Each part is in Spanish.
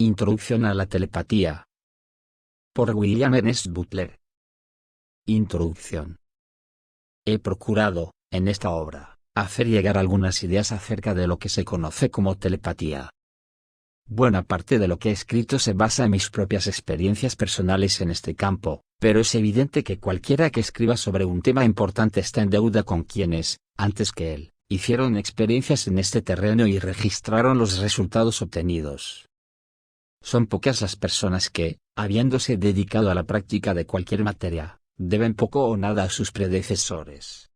Introducción a la telepatía. Por William Ernest Butler. Introducción. He procurado, en esta obra, hacer llegar algunas ideas acerca de lo que se conoce como telepatía. Buena parte de lo que he escrito se basa en mis propias experiencias personales en este campo, pero es evidente que cualquiera que escriba sobre un tema importante está en deuda con quienes, antes que él, hicieron experiencias en este terreno y registraron los resultados obtenidos. Son pocas las personas que, habiéndose dedicado a la práctica de cualquier materia, deben poco o nada a sus predecesores.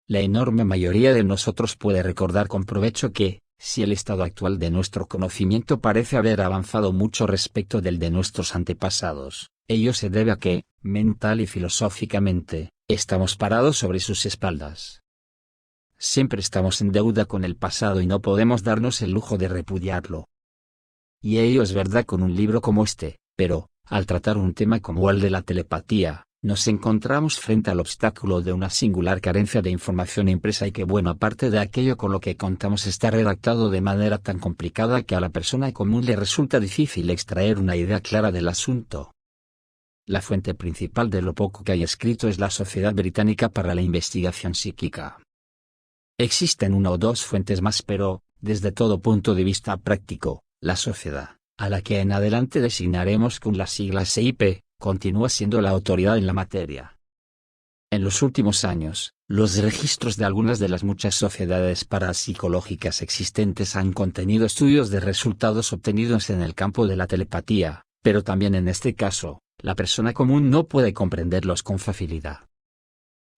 La enorme mayoría de nosotros puede recordar con provecho que, si el estado actual de nuestro conocimiento parece haber avanzado mucho respecto del de nuestros antepasados, ello se debe a que, mental y filosóficamente, estamos parados sobre sus espaldas. Siempre estamos en deuda con el pasado y no podemos darnos el lujo de repudiarlo. Y ello es verdad con un libro como este, pero, al tratar un tema como el de la telepatía, nos encontramos frente al obstáculo de una singular carencia de información impresa y que buena parte de aquello con lo que contamos está redactado de manera tan complicada que a la persona común le resulta difícil extraer una idea clara del asunto. La fuente principal de lo poco que hay escrito es la Sociedad Británica para la Investigación Psíquica. Existen una o dos fuentes más pero, desde todo punto de vista práctico, la sociedad, a la que en adelante designaremos con las siglas SIP, continúa siendo la autoridad en la materia. En los últimos años, los registros de algunas de las muchas sociedades parapsicológicas existentes han contenido estudios de resultados obtenidos en el campo de la telepatía, pero también en este caso, la persona común no puede comprenderlos con facilidad.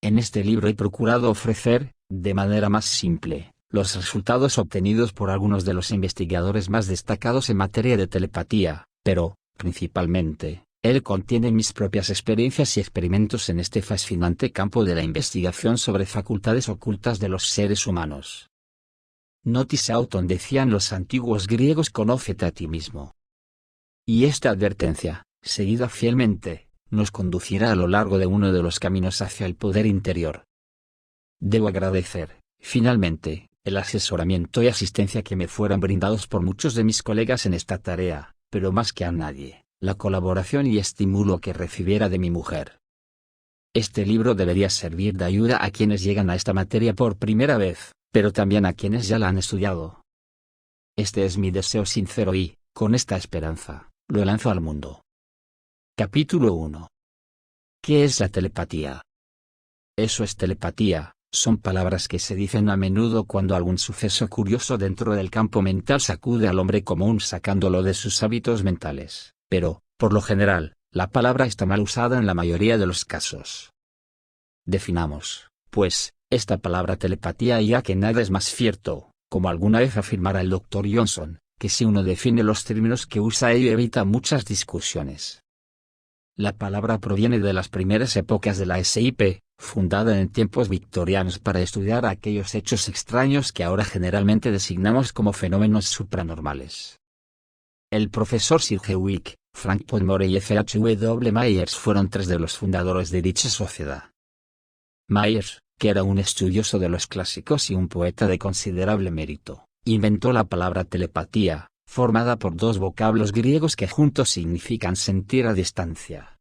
En este libro he procurado ofrecer, de manera más simple, los resultados obtenidos por algunos de los investigadores más destacados en materia de telepatía, pero, principalmente, él contiene mis propias experiencias y experimentos en este fascinante campo de la investigación sobre facultades ocultas de los seres humanos. Notis auton decían los antiguos griegos: conócete a ti mismo. Y esta advertencia, seguida fielmente, nos conducirá a lo largo de uno de los caminos hacia el poder interior. Debo agradecer, finalmente, el asesoramiento y asistencia que me fueron brindados por muchos de mis colegas en esta tarea, pero más que a nadie, la colaboración y estímulo que recibiera de mi mujer. Este libro debería servir de ayuda a quienes llegan a esta materia por primera vez, pero también a quienes ya la han estudiado. Este es mi deseo sincero y, con esta esperanza, lo lanzo al mundo. Capítulo 1. ¿Qué es la telepatía? Eso es telepatía. Son palabras que se dicen a menudo cuando algún suceso curioso dentro del campo mental sacude al hombre común sacándolo de sus hábitos mentales, pero, por lo general, la palabra está mal usada en la mayoría de los casos. Definamos, pues, esta palabra telepatía ya que nada es más cierto, como alguna vez afirmara el Dr. Johnson, que si uno define los términos que usa ello evita muchas discusiones. La palabra proviene de las primeras épocas de la SIP, fundada en tiempos victorianos para estudiar aquellos hechos extraños que ahora generalmente designamos como fenómenos supranormales. El profesor Sir Hewick, Frank Podmore y F. H. W. Myers fueron tres de los fundadores de dicha sociedad. Myers, que era un estudioso de los clásicos y un poeta de considerable mérito, inventó la palabra telepatía, formada por dos vocablos griegos que juntos significan sentir a distancia.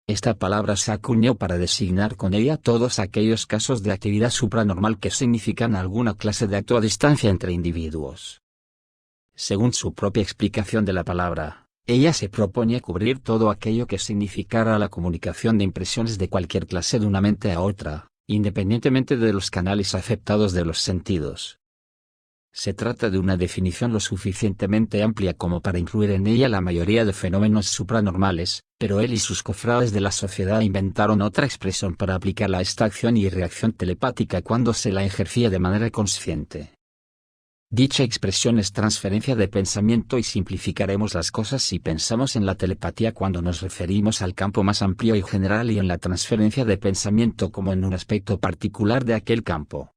Esta palabra se acuñó para designar con ella todos aquellos casos de actividad supranormal que significan alguna clase de acto a distancia entre individuos. Según su propia explicación de la palabra, ella se proponía cubrir todo aquello que significara la comunicación de impresiones de cualquier clase de una mente a otra, independientemente de los canales aceptados de los sentidos. Se trata de una definición lo suficientemente amplia como para incluir en ella la mayoría de fenómenos supranormales, pero él y sus cofrades de la sociedad inventaron otra expresión para aplicarla a esta acción y reacción telepática cuando se la ejercía de manera consciente. Dicha expresión es transferencia de pensamiento y simplificaremos las cosas si pensamos en la telepatía cuando nos referimos al campo más amplio y general y en la transferencia de pensamiento como en un aspecto particular de aquel campo.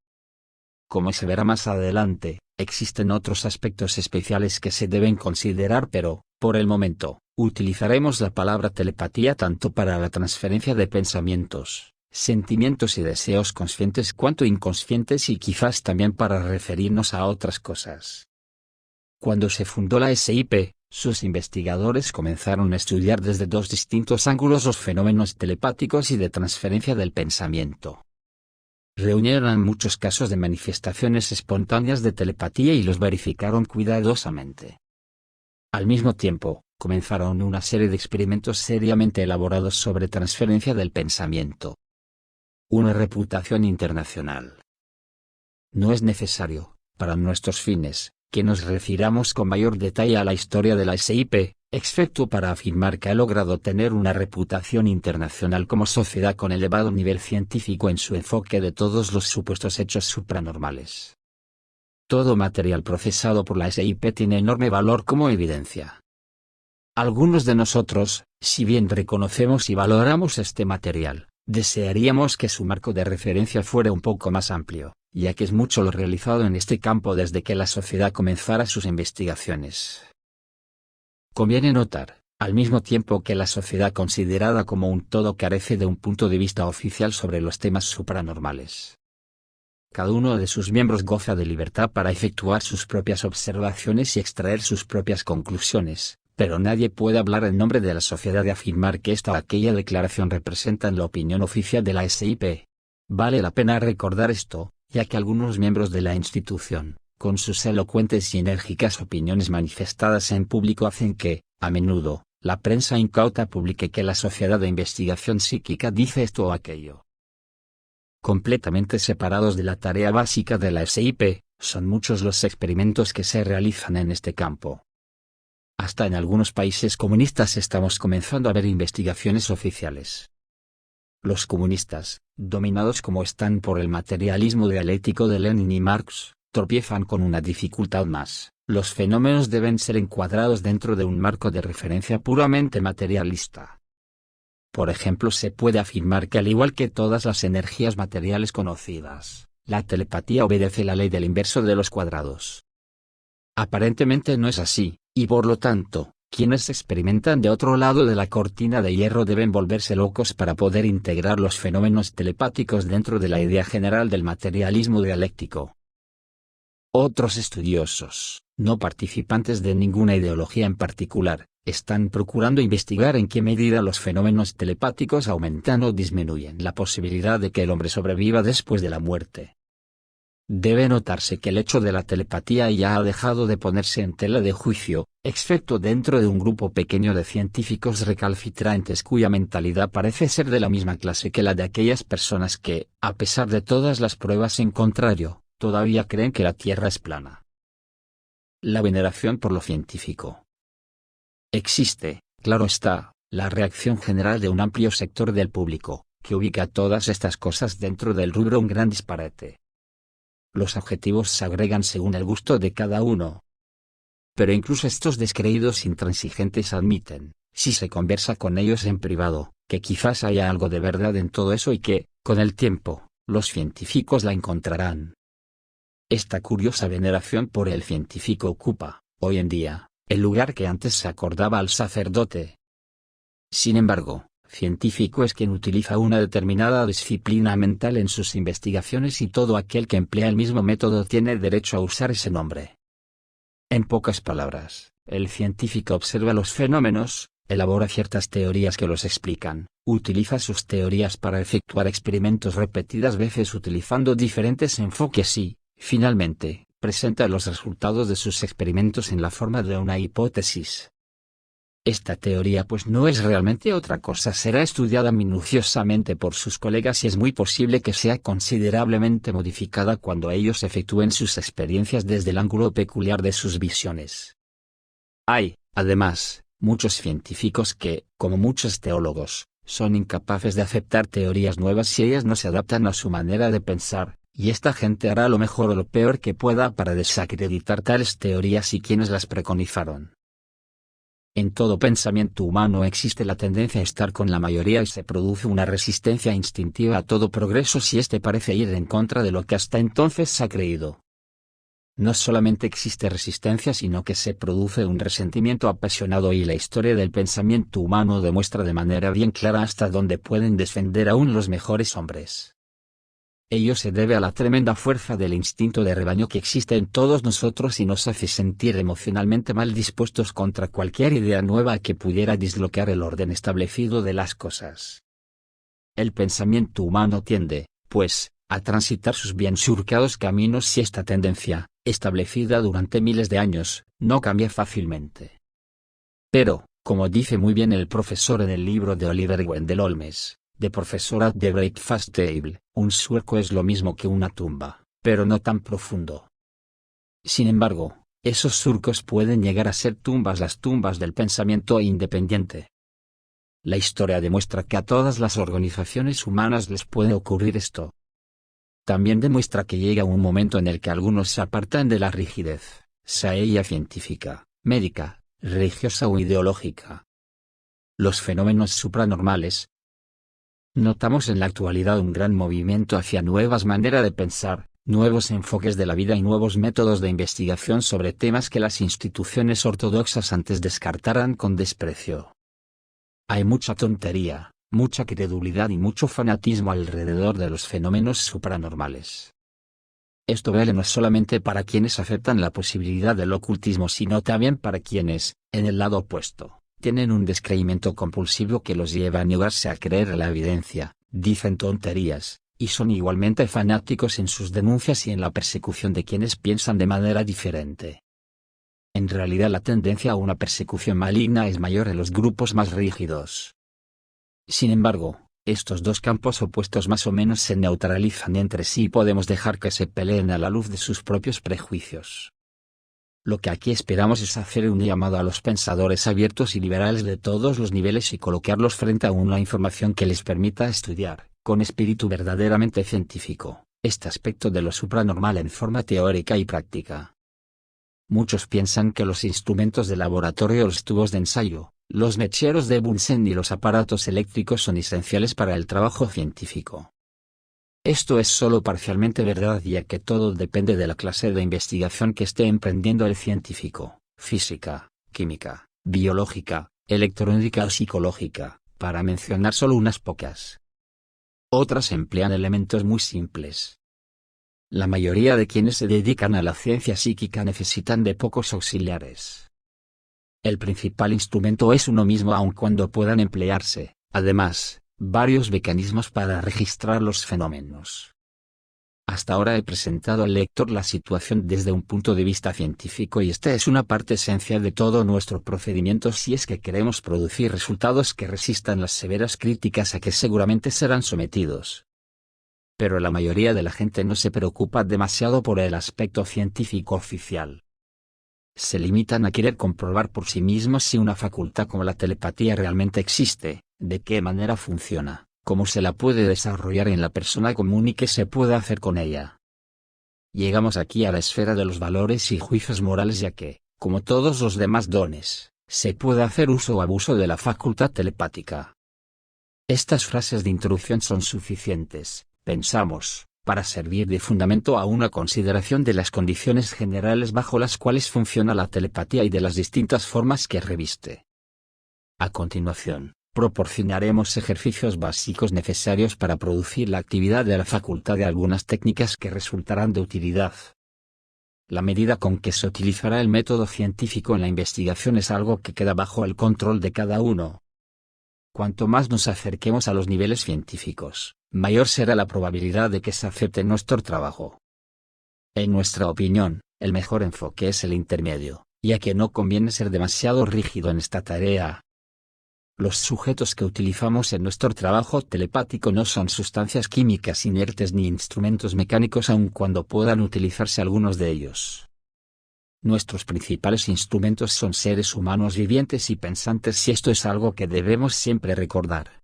Como se verá más adelante, existen otros aspectos especiales que se deben considerar pero, por el momento, utilizaremos la palabra telepatía tanto para la transferencia de pensamientos, sentimientos y deseos conscientes cuanto inconscientes y quizás también para referirnos a otras cosas. Cuando se fundó la SIP, sus investigadores comenzaron a estudiar desde dos distintos ángulos los fenómenos telepáticos y de transferencia del pensamiento. Reunieron muchos casos de manifestaciones espontáneas de telepatía y los verificaron cuidadosamente. Al mismo tiempo, comenzaron una serie de experimentos seriamente elaborados sobre transferencia del pensamiento. Una reputación internacional. No es necesario, para nuestros fines, que nos refiramos con mayor detalle a la historia de la SIP, excepto para afirmar que ha logrado tener una reputación internacional como sociedad con elevado nivel científico en su enfoque de todos los supuestos hechos supranormales. Todo material procesado por la SIP tiene enorme valor como evidencia. Algunos de nosotros, si bien reconocemos y valoramos este material, desearíamos que su marco de referencia fuera un poco más amplio, ya que es mucho lo realizado en este campo desde que la sociedad comenzara sus investigaciones. Conviene notar, al mismo tiempo que la sociedad considerada como un todo carece de un punto de vista oficial sobre los temas supranormales. Cada uno de sus miembros goza de libertad para efectuar sus propias observaciones y extraer sus propias conclusiones, pero nadie puede hablar en nombre de la sociedad y afirmar que esta o aquella declaración representan la opinión oficial de la SIP. Vale la pena recordar esto, ya que algunos miembros de la institución, con sus elocuentes y enérgicas opiniones manifestadas en público hacen que, a menudo, la prensa incauta publique que la Sociedad de Investigación Psíquica dice esto o aquello. Completamente separados de la tarea básica de la SIP, son muchos los experimentos que se realizan en este campo. Hasta en algunos países comunistas estamos comenzando a ver investigaciones oficiales. Los comunistas, dominados como están por el materialismo dialéctico de Lenin y Marx, tropiezan con una dificultad más: los fenómenos deben ser encuadrados dentro de un marco de referencia puramente materialista. Por ejemplo, se puede afirmar que al igual que todas las energías materiales conocidas, la telepatía obedece la ley del inverso de los cuadrados. Aparentemente no es así, y por lo tanto, quienes experimentan de otro lado de la cortina de hierro deben volverse locos para poder integrar los fenómenos telepáticos dentro de la idea general del materialismo dialéctico. Otros estudiosos, no participantes de ninguna ideología en particular, están procurando investigar en qué medida los fenómenos telepáticos aumentan o disminuyen la posibilidad de que el hombre sobreviva después de la muerte. Debe notarse que el hecho de la telepatía ya ha dejado de ponerse en tela de juicio, excepto dentro de un grupo pequeño de científicos recalcitrantes cuya mentalidad parece ser de la misma clase que la de aquellas personas que, a pesar de todas las pruebas en contrario, todavía creen que la Tierra es plana. La veneración por lo científico. Existe, claro está, la reacción general de un amplio sector del público, que ubica todas estas cosas dentro del rubro un gran disparate. Los adjetivos se agregan según el gusto de cada uno. Pero incluso estos descreídos intransigentes admiten, si se conversa con ellos en privado, que quizás haya algo de verdad en todo eso y que, con el tiempo, los científicos la encontrarán. Esta curiosa veneración por el científico ocupa, hoy en día, el lugar que antes se acordaba al sacerdote. Sin embargo, científico es quien utiliza una determinada disciplina mental en sus investigaciones y todo aquel que emplea el mismo método tiene derecho a usar ese nombre. En pocas palabras, el científico observa los fenómenos, elabora ciertas teorías que los explican, utiliza sus teorías para efectuar experimentos repetidas veces utilizando diferentes enfoques y, finalmente, presenta los resultados de sus experimentos en la forma de una hipótesis. Esta teoría pues no es realmente otra cosa, será estudiada minuciosamente por sus colegas y es muy posible que sea considerablemente modificada cuando ellos efectúen sus experiencias desde el ángulo peculiar de sus visiones. Hay, además, muchos científicos que, como muchos teólogos, son incapaces de aceptar teorías nuevas si ellas no se adaptan a su manera de pensar, y esta gente hará lo mejor o lo peor que pueda para desacreditar tales teorías y quienes las preconizaron. En todo pensamiento humano existe la tendencia a estar con la mayoría y se produce una resistencia instintiva a todo progreso si éste parece ir en contra de lo que hasta entonces se ha creído. No solamente existe resistencia sino que se produce un resentimiento apasionado y la historia del pensamiento humano demuestra de manera bien clara hasta dónde pueden descender aún los mejores hombres. Ello se debe a la tremenda fuerza del instinto de rebaño que existe en todos nosotros y nos hace sentir emocionalmente mal dispuestos contra cualquier idea nueva que pudiera dislocar el orden establecido de las cosas. El pensamiento humano tiende, pues, a transitar sus bien surcados caminos si esta tendencia, establecida durante miles de años, no cambia fácilmente. Pero, como dice muy bien el profesor en el libro de Oliver Wendell Holmes, The Professor at the Breakfast Table, un surco es lo mismo que una tumba, pero no tan profundo. Sin embargo, esos surcos pueden llegar a ser las tumbas del pensamiento independiente. La historia demuestra que a todas las organizaciones humanas les puede ocurrir esto. También demuestra que llega un momento en el que algunos se apartan de la rigidez, sea ella científica, médica, religiosa o ideológica. Los fenómenos supranormales. Notamos en la actualidad un gran movimiento hacia nuevas maneras de pensar, nuevos enfoques de la vida y nuevos métodos de investigación sobre temas que las instituciones ortodoxas antes descartaran con desprecio. Hay mucha tontería, mucha credulidad y mucho fanatismo alrededor de los fenómenos supranormales. Esto vale no solamente para quienes aceptan la posibilidad del ocultismo, sino también para quienes, en el lado opuesto, tienen un descreimiento compulsivo que los lleva a negarse a creer en la evidencia, dicen tonterías, y son igualmente fanáticos en sus denuncias y en la persecución de quienes piensan de manera diferente. En realidad la tendencia a una persecución maligna es mayor en los grupos más rígidos. Sin embargo, estos dos campos opuestos más o menos se neutralizan entre sí y podemos dejar que se peleen a la luz de sus propios prejuicios. Lo que aquí esperamos es hacer un llamado a los pensadores abiertos y liberales de todos los niveles y colocarlos frente a una información que les permita estudiar, con espíritu verdaderamente científico, este aspecto de lo supranormal en forma teórica y práctica. Muchos piensan que los instrumentos de laboratorio, los tubos de ensayo, los mecheros de Bunsen y los aparatos eléctricos son esenciales para el trabajo científico. Esto es solo parcialmente verdad, ya que todo depende de la clase de investigación que esté emprendiendo el científico, física, química, biológica, electrónica o psicológica, para mencionar solo unas pocas. Otras emplean elementos muy simples. La mayoría de quienes se dedican a la ciencia psíquica necesitan de pocos auxiliares. El principal instrumento es uno mismo, aun cuando puedan emplearse, además, varios mecanismos para registrar los fenómenos. Hasta ahora he presentado al lector la situación desde un punto de vista científico y esta es una parte esencial de todo nuestro procedimiento si es que queremos producir resultados que resistan las severas críticas a que seguramente serán sometidos. Pero la mayoría de la gente no se preocupa demasiado por el aspecto científico oficial. Se limitan a querer comprobar por sí mismos si una facultad como la telepatía realmente existe, de qué manera funciona, cómo se la puede desarrollar en la persona común y qué se puede hacer con ella. Llegamos aquí a la esfera de los valores y juicios morales, ya que, como todos los demás dones, se puede hacer uso o abuso de la facultad telepática. Estas frases de introducción son suficientes, pensamos, para servir de fundamento a una consideración de las condiciones generales bajo las cuales funciona la telepatía y de las distintas formas que reviste. A continuación, proporcionaremos ejercicios básicos necesarios para producir la actividad de la facultad de algunas técnicas que resultarán de utilidad. La medida con que se utilizará el método científico en la investigación es algo que queda bajo el control de cada uno. Cuanto más nos acerquemos a los niveles científicos, mayor será la probabilidad de que se acepte nuestro trabajo. En nuestra opinión, el mejor enfoque es el intermedio, ya que no conviene ser demasiado rígido en esta tarea. Los sujetos que utilizamos en nuestro trabajo telepático no son sustancias químicas inertes ni instrumentos mecánicos, aun cuando puedan utilizarse algunos de ellos. Nuestros principales instrumentos son seres humanos vivientes y pensantes, y esto es algo que debemos siempre recordar.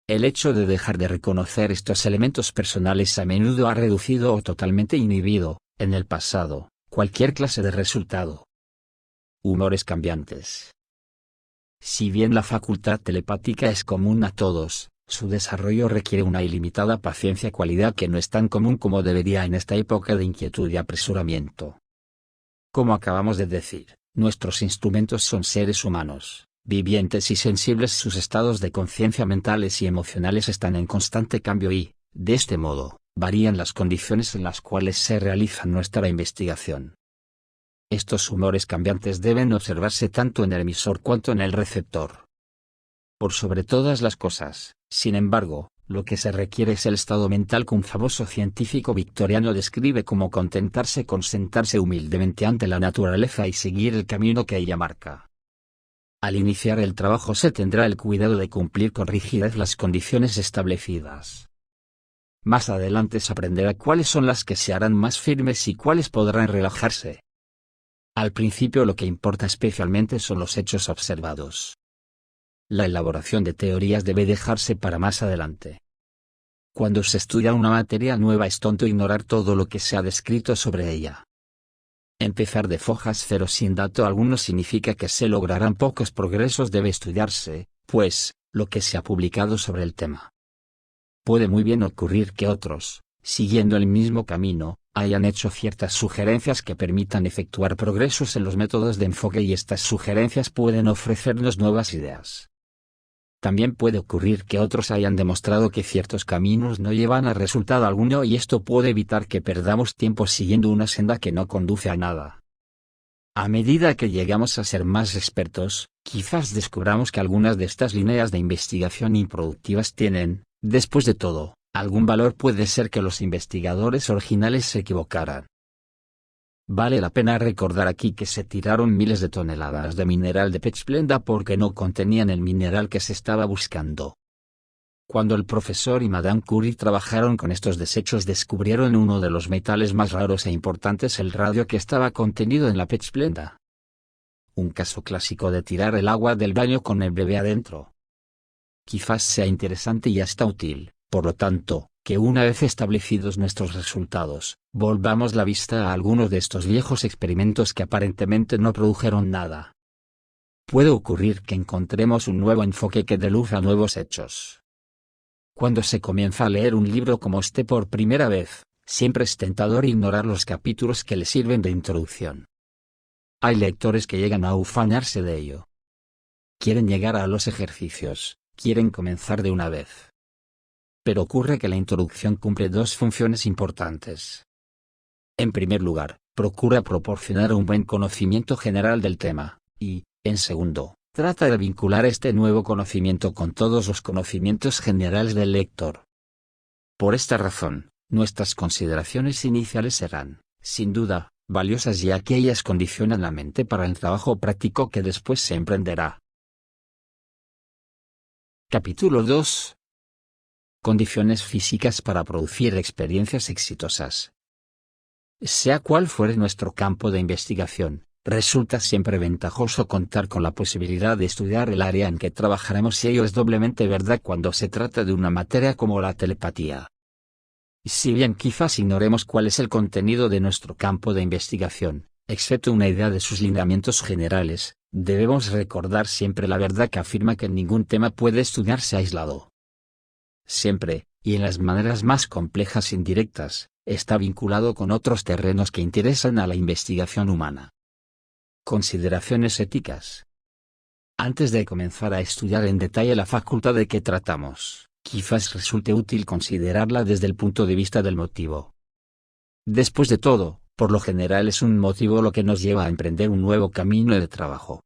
El hecho de dejar de reconocer estos elementos personales a menudo ha reducido o totalmente inhibido, en el pasado, cualquier clase de resultado. Humores cambiantes. Si bien la facultad telepática es común a todos, su desarrollo requiere una ilimitada paciencia, cualidad que no es tan común como debería en esta época de inquietud y apresuramiento. Como acabamos de decir, nuestros instrumentos son seres humanos, vivientes y sensibles. Sus estados de conciencia mentales y emocionales están en constante cambio y, de este modo, varían las condiciones en las cuales se realiza nuestra investigación. Estos humores cambiantes deben observarse tanto en el emisor cuanto en el receptor. Por sobre todas las cosas, sin embargo, lo que se requiere es el estado mental que un famoso científico victoriano describe como contentarse con sentarse humildemente ante la naturaleza y seguir el camino que ella marca. Al iniciar el trabajo se tendrá el cuidado de cumplir con rigidez las condiciones establecidas. Más adelante se aprenderá cuáles son las que se harán más firmes y cuáles podrán relajarse. Al principio lo que importa especialmente son los hechos observados. La elaboración de teorías debe dejarse para más adelante. Cuando se estudia una materia nueva es tonto ignorar todo lo que se ha descrito sobre ella. Empezar de fojas cero sin dato alguno significa que se lograrán pocos progresos. Debe estudiarse, pues, lo que se ha publicado sobre el tema. Puede muy bien ocurrir que otros, siguiendo el mismo camino, hayan hecho ciertas sugerencias que permitan efectuar progresos en los métodos de enfoque y estas sugerencias pueden ofrecernos nuevas ideas. También puede ocurrir que otros hayan demostrado que ciertos caminos no llevan a resultado alguno y esto puede evitar que perdamos tiempo siguiendo una senda que no conduce a nada. A medida que llegamos a ser más expertos, quizás descubramos que algunas de estas líneas de investigación improductivas tienen, después de todo, algún valor. Puede ser que los investigadores originales se equivocaran. Vale la pena recordar aquí que se tiraron miles de toneladas de mineral de pechblenda porque no contenían el mineral que se estaba buscando. Cuando el profesor y Madame Curie trabajaron con estos desechos descubrieron uno de los metales más raros e importantes, el radio, que estaba contenido en la pechblenda. Un caso clásico de tirar el agua del baño con el bebé adentro. Quizás sea interesante y hasta útil, por lo tanto, que una vez establecidos nuestros resultados, volvamos la vista a algunos de estos viejos experimentos que aparentemente no produjeron nada. Puede ocurrir que encontremos un nuevo enfoque que dé luz a nuevos hechos. Cuando se comienza a leer un libro como este por primera vez, siempre es tentador ignorar los capítulos que le sirven de introducción. Hay lectores que llegan a ufanarse de ello. Quieren llegar a los ejercicios, quieren comenzar de una vez. Pero ocurre que la introducción cumple dos funciones importantes. En primer lugar, procura proporcionar un buen conocimiento general del tema, y, en segundo, trata de vincular este nuevo conocimiento con todos los conocimientos generales del lector. Por esta razón, nuestras consideraciones iniciales serán, sin duda, valiosas ya que ellas condicionan la mente para el trabajo práctico que después se emprenderá. Capítulo 2. Condiciones físicas para producir experiencias exitosas. Sea cual fuere nuestro campo de investigación, resulta siempre ventajoso contar con la posibilidad de estudiar el área en que trabajaremos, y ello es doblemente verdad cuando se trata de una materia como la telepatía. Si bien quizás ignoremos cuál es el contenido de nuestro campo de investigación, excepto una idea de sus lineamientos generales, debemos recordar siempre la verdad que afirma que ningún tema puede estudiarse aislado. Siempre, y en las maneras más complejas e indirectas, está vinculado con otros terrenos que interesan a la investigación humana. Consideraciones éticas. Antes de comenzar a estudiar en detalle la facultad de que tratamos, quizás resulte útil considerarla desde el punto de vista del motivo. Después de todo, por lo general es un motivo lo que nos lleva a emprender un nuevo camino de trabajo.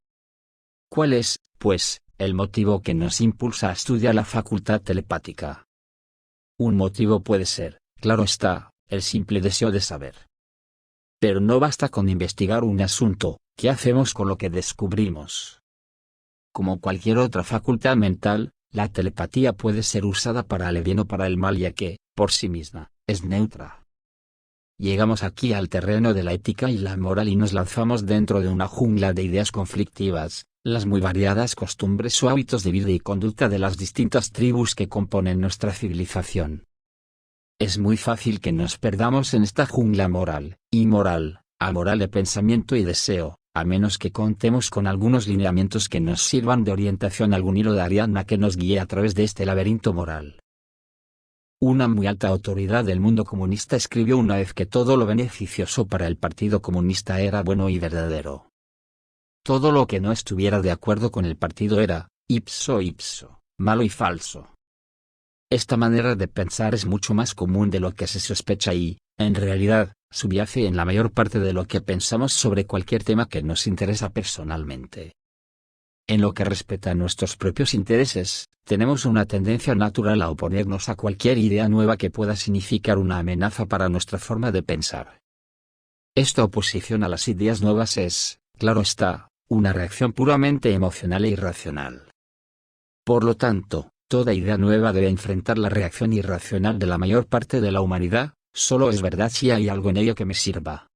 ¿Cuál es, pues, el motivo que nos impulsa a estudiar la facultad telepática? Un motivo puede ser, claro está, el simple deseo de saber. Pero no basta con investigar un asunto. ¿Qué hacemos con lo que descubrimos? Como cualquier otra facultad mental, la telepatía puede ser usada para el bien o para el mal, ya que, por sí misma, es neutra. Llegamos aquí al terreno de la ética y la moral y nos lanzamos dentro de una jungla de ideas conflictivas, las muy variadas costumbres o hábitos de vida y conducta de las distintas tribus que componen nuestra civilización. Es muy fácil que nos perdamos en esta jungla moral, inmoral, amoral de pensamiento y deseo, a menos que contemos con algunos lineamientos que nos sirvan de orientación, algún hilo de Ariadna que nos guíe a través de este laberinto moral. Una muy alta autoridad del mundo comunista escribió una vez que todo lo beneficioso para el Partido Comunista era bueno y verdadero. Todo lo que no estuviera de acuerdo con el partido era, ipso ipso, malo y falso. Esta manera de pensar es mucho más común de lo que se sospecha y, en realidad, subyace en la mayor parte de lo que pensamos sobre cualquier tema que nos interesa personalmente. En lo que respecta a nuestros propios intereses, tenemos una tendencia natural a oponernos a cualquier idea nueva que pueda significar una amenaza para nuestra forma de pensar. Esta oposición a las ideas nuevas es, claro está, una reacción puramente emocional e irracional. Por lo tanto, toda idea nueva debe enfrentar la reacción irracional de la mayor parte de la humanidad. Solo es verdad si hay algo en ello que me sirva.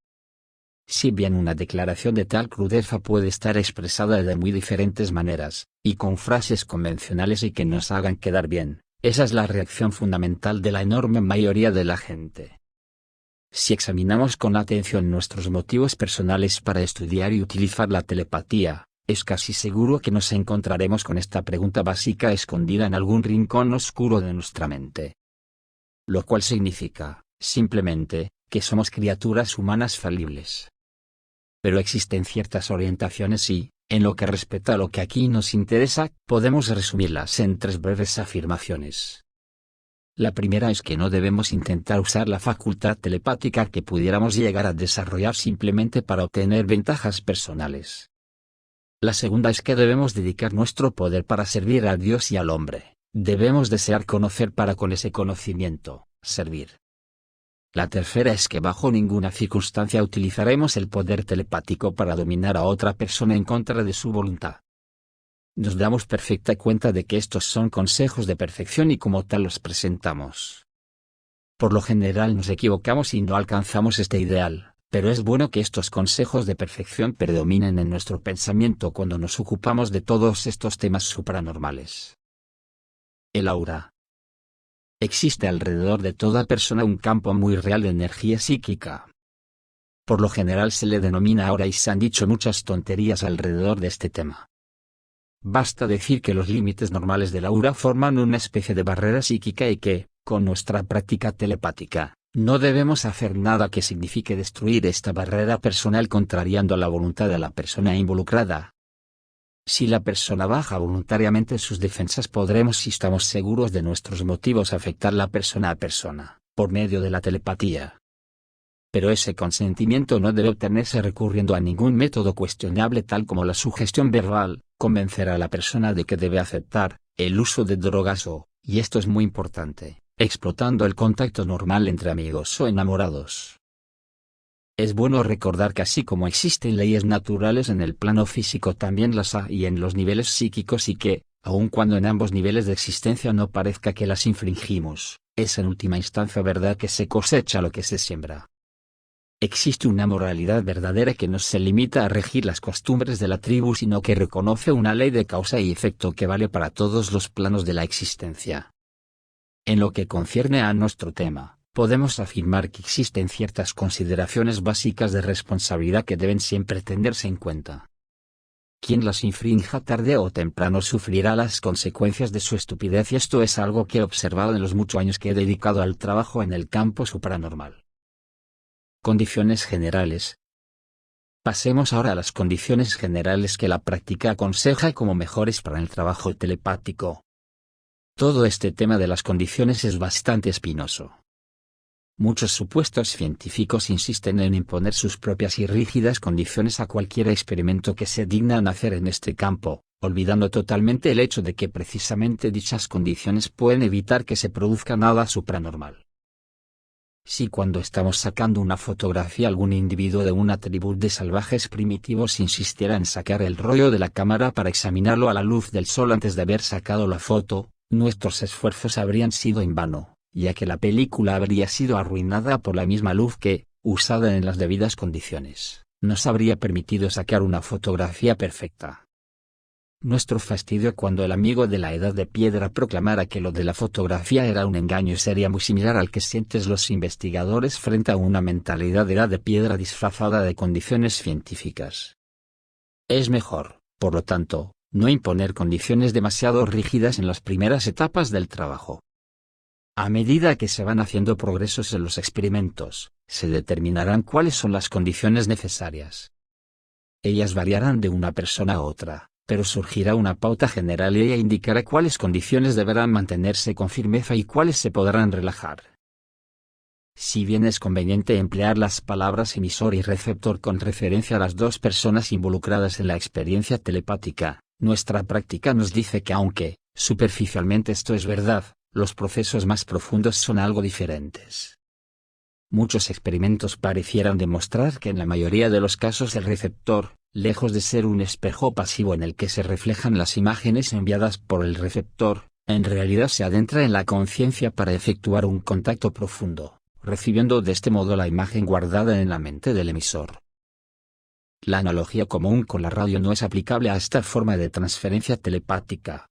Si bien una declaración de tal crudeza puede estar expresada de muy diferentes maneras, y con frases convencionales y que nos hagan quedar bien, esa es la reacción fundamental de la enorme mayoría de la gente. Si examinamos con atención nuestros motivos personales para estudiar y utilizar la telepatía, es casi seguro que nos encontraremos con esta pregunta básica escondida en algún rincón oscuro de nuestra mente. Lo cual significa, simplemente, que somos criaturas humanas falibles. Pero existen ciertas orientaciones y, en lo que respecta a lo que aquí nos interesa, podemos resumirlas en 3 breves afirmaciones. La primera es que no debemos intentar usar la facultad telepática que pudiéramos llegar a desarrollar simplemente para obtener ventajas personales. La segunda es que debemos dedicar nuestro poder para servir a Dios y al hombre. Debemos desear conocer para con ese conocimiento, servir. La tercera es que bajo ninguna circunstancia utilizaremos el poder telepático para dominar a otra persona en contra de su voluntad. Nos damos perfecta cuenta de que estos son consejos de perfección y como tal los presentamos. Por lo general nos equivocamos y no alcanzamos este ideal, pero es bueno que estos consejos de perfección predominen en nuestro pensamiento cuando nos ocupamos de todos estos temas supranormales. El aura. Existe alrededor de toda persona un campo muy real de energía psíquica. Por lo general se le denomina aura y se han dicho muchas tonterías alrededor de este tema. Basta decir que los límites normales del aura forman una especie de barrera psíquica y que, con nuestra práctica telepática, no debemos hacer nada que signifique destruir esta barrera personal contrariando la voluntad de la persona involucrada. Si la persona baja voluntariamente sus defensas podremos, si estamos seguros de nuestros motivos, afectar la persona a persona, por medio de la telepatía. Pero ese consentimiento no debe obtenerse recurriendo a ningún método cuestionable tal como la sugestión verbal, convencer a la persona de que debe aceptar, el uso de drogas o, y esto es muy importante, explotando el contacto normal entre amigos o enamorados. Es bueno recordar que así como existen leyes naturales en el plano físico también las hay en los niveles psíquicos y que, aun cuando en ambos niveles de existencia no parezca que las infringimos, es en última instancia verdad que se cosecha lo que se siembra. Existe una moralidad verdadera que no se limita a regir las costumbres de la tribu sino que reconoce una ley de causa y efecto que vale para todos los planos de la existencia. En lo que concierne a nuestro tema, podemos afirmar que existen ciertas consideraciones básicas de responsabilidad que deben siempre tenerse en cuenta. Quien las infrinja tarde o temprano sufrirá las consecuencias de su estupidez y esto es algo que he observado en los muchos años que he dedicado al trabajo en el campo supranormal. Condiciones generales. Pasemos ahora a las condiciones generales que la práctica aconseja como mejores para el trabajo telepático. Todo este tema de las condiciones es bastante espinoso. Muchos supuestos científicos insisten en imponer sus propias y rígidas condiciones a cualquier experimento que se dignan hacer en este campo, olvidando totalmente el hecho de que precisamente dichas condiciones pueden evitar que se produzca nada supranormal. Si cuando estamos sacando una fotografía algún individuo de una tribu de salvajes primitivos insistiera en sacar el rollo de la cámara para examinarlo a la luz del sol antes de haber sacado la foto, nuestros esfuerzos habrían sido en vano, ya que la película habría sido arruinada por la misma luz que, usada en las debidas condiciones, nos habría permitido sacar una fotografía perfecta. Nuestro fastidio cuando el amigo de la edad de piedra proclamara que lo de la fotografía era un engaño sería muy similar al que sienten los investigadores frente a una mentalidad de edad de piedra disfrazada de condiciones científicas. Es mejor, por lo tanto, no imponer condiciones demasiado rígidas en las primeras etapas del trabajo. A medida que se van haciendo progresos en los experimentos, se determinarán cuáles son las condiciones necesarias. Ellas variarán de una persona a otra, pero surgirá una pauta general y ella indicará cuáles condiciones deberán mantenerse con firmeza y cuáles se podrán relajar. Si bien es conveniente emplear las palabras emisor y receptor con referencia a las dos personas involucradas en la experiencia telepática, nuestra práctica nos dice que aunque, superficialmente esto es verdad, los procesos más profundos son algo diferentes. Muchos experimentos parecieran demostrar que en la mayoría de los casos el receptor, lejos de ser un espejo pasivo en el que se reflejan las imágenes enviadas por el receptor, en realidad se adentra en la conciencia para efectuar un contacto profundo, recibiendo de este modo la imagen guardada en la mente del emisor. La analogía común con la radio no es aplicable a esta forma de transferencia telepática.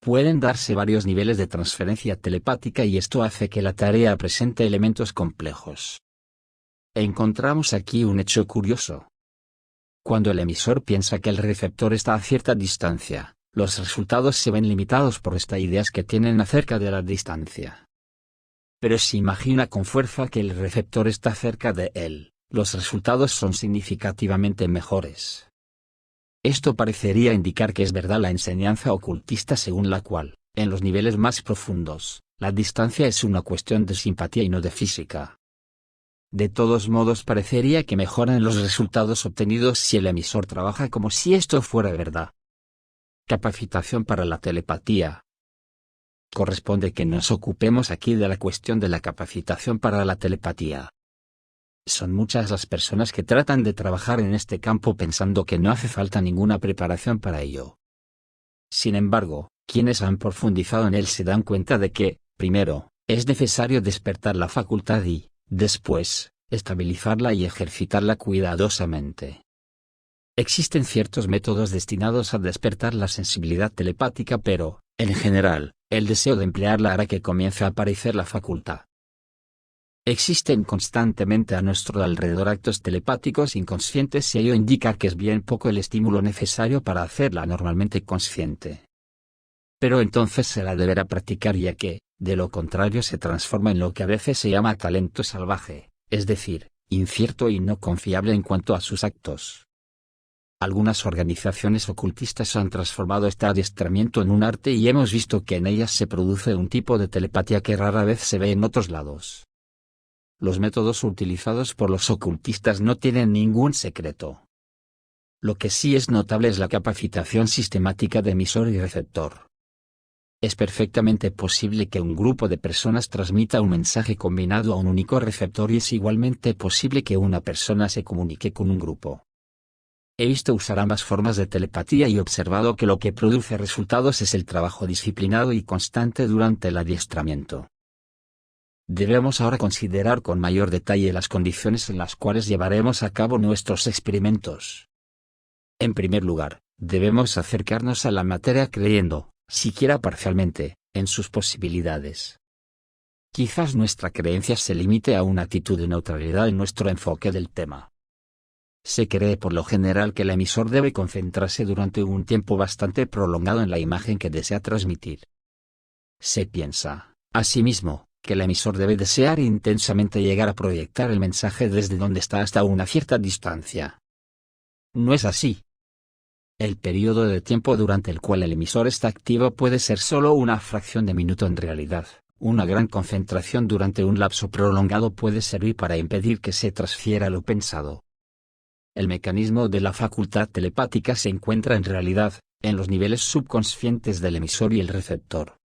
Pueden darse varios niveles de transferencia telepática y esto hace que la tarea presente elementos complejos. Encontramos aquí un hecho curioso. Cuando el emisor piensa que el receptor está a cierta distancia, los resultados se ven limitados por estas ideas que tienen acerca de la distancia. Pero si imagina con fuerza que el receptor está cerca de él, los resultados son significativamente mejores. Esto parecería indicar que es verdad la enseñanza ocultista según la cual, en los niveles más profundos, la distancia es una cuestión de simpatía y no de física. De todos modos parecería que mejoran los resultados obtenidos si el emisor trabaja como si esto fuera verdad. Capacitación para la telepatía. Corresponde que nos ocupemos aquí de la cuestión de la capacitación para la telepatía. Son muchas las personas que tratan de trabajar en este campo pensando que no hace falta ninguna preparación para ello. Sin embargo, quienes han profundizado en él se dan cuenta de que, primero, es necesario despertar la facultad y, después, estabilizarla y ejercitarla cuidadosamente. Existen ciertos métodos destinados a despertar la sensibilidad telepática pero, en general, el deseo de emplearla hará que comience a aparecer la facultad. Existen constantemente a nuestro alrededor actos telepáticos inconscientes y ello indica que es bien poco el estímulo necesario para hacerla normalmente consciente. Pero entonces se la deberá practicar ya que, de lo contrario se transforma en lo que a veces se llama talento salvaje, es decir, incierto y no confiable en cuanto a sus actos. Algunas organizaciones ocultistas han transformado este adiestramiento en un arte y hemos visto que en ellas se produce un tipo de telepatía que rara vez se ve en otros lados. Los métodos utilizados por los ocultistas no tienen ningún secreto. Lo que sí es notable es la capacitación sistemática de emisor y receptor. Es perfectamente posible que un grupo de personas transmita un mensaje combinado a un único receptor y es igualmente posible que una persona se comunique con un grupo. He visto usar ambas formas de telepatía y observado que lo que produce resultados es el trabajo disciplinado y constante durante el adiestramiento. Debemos ahora considerar con mayor detalle las condiciones en las cuales llevaremos a cabo nuestros experimentos. En primer lugar, debemos acercarnos a la materia creyendo, siquiera parcialmente, en sus posibilidades. Quizás nuestra creencia se limite a una actitud de neutralidad en nuestro enfoque del tema. Se cree por lo general que el emisor debe concentrarse durante un tiempo bastante prolongado en la imagen que desea transmitir. Se piensa, asimismo, que el emisor debe desear intensamente llegar a proyectar el mensaje desde donde está hasta una cierta distancia. No es así. El periodo de tiempo durante el cual el emisor está activo puede ser solo una fracción de minuto en realidad. Una gran concentración durante un lapso prolongado puede servir para impedir que se transfiera lo pensado. El mecanismo de la facultad telepática se encuentra en realidad, en los niveles subconscientes del emisor y el receptor.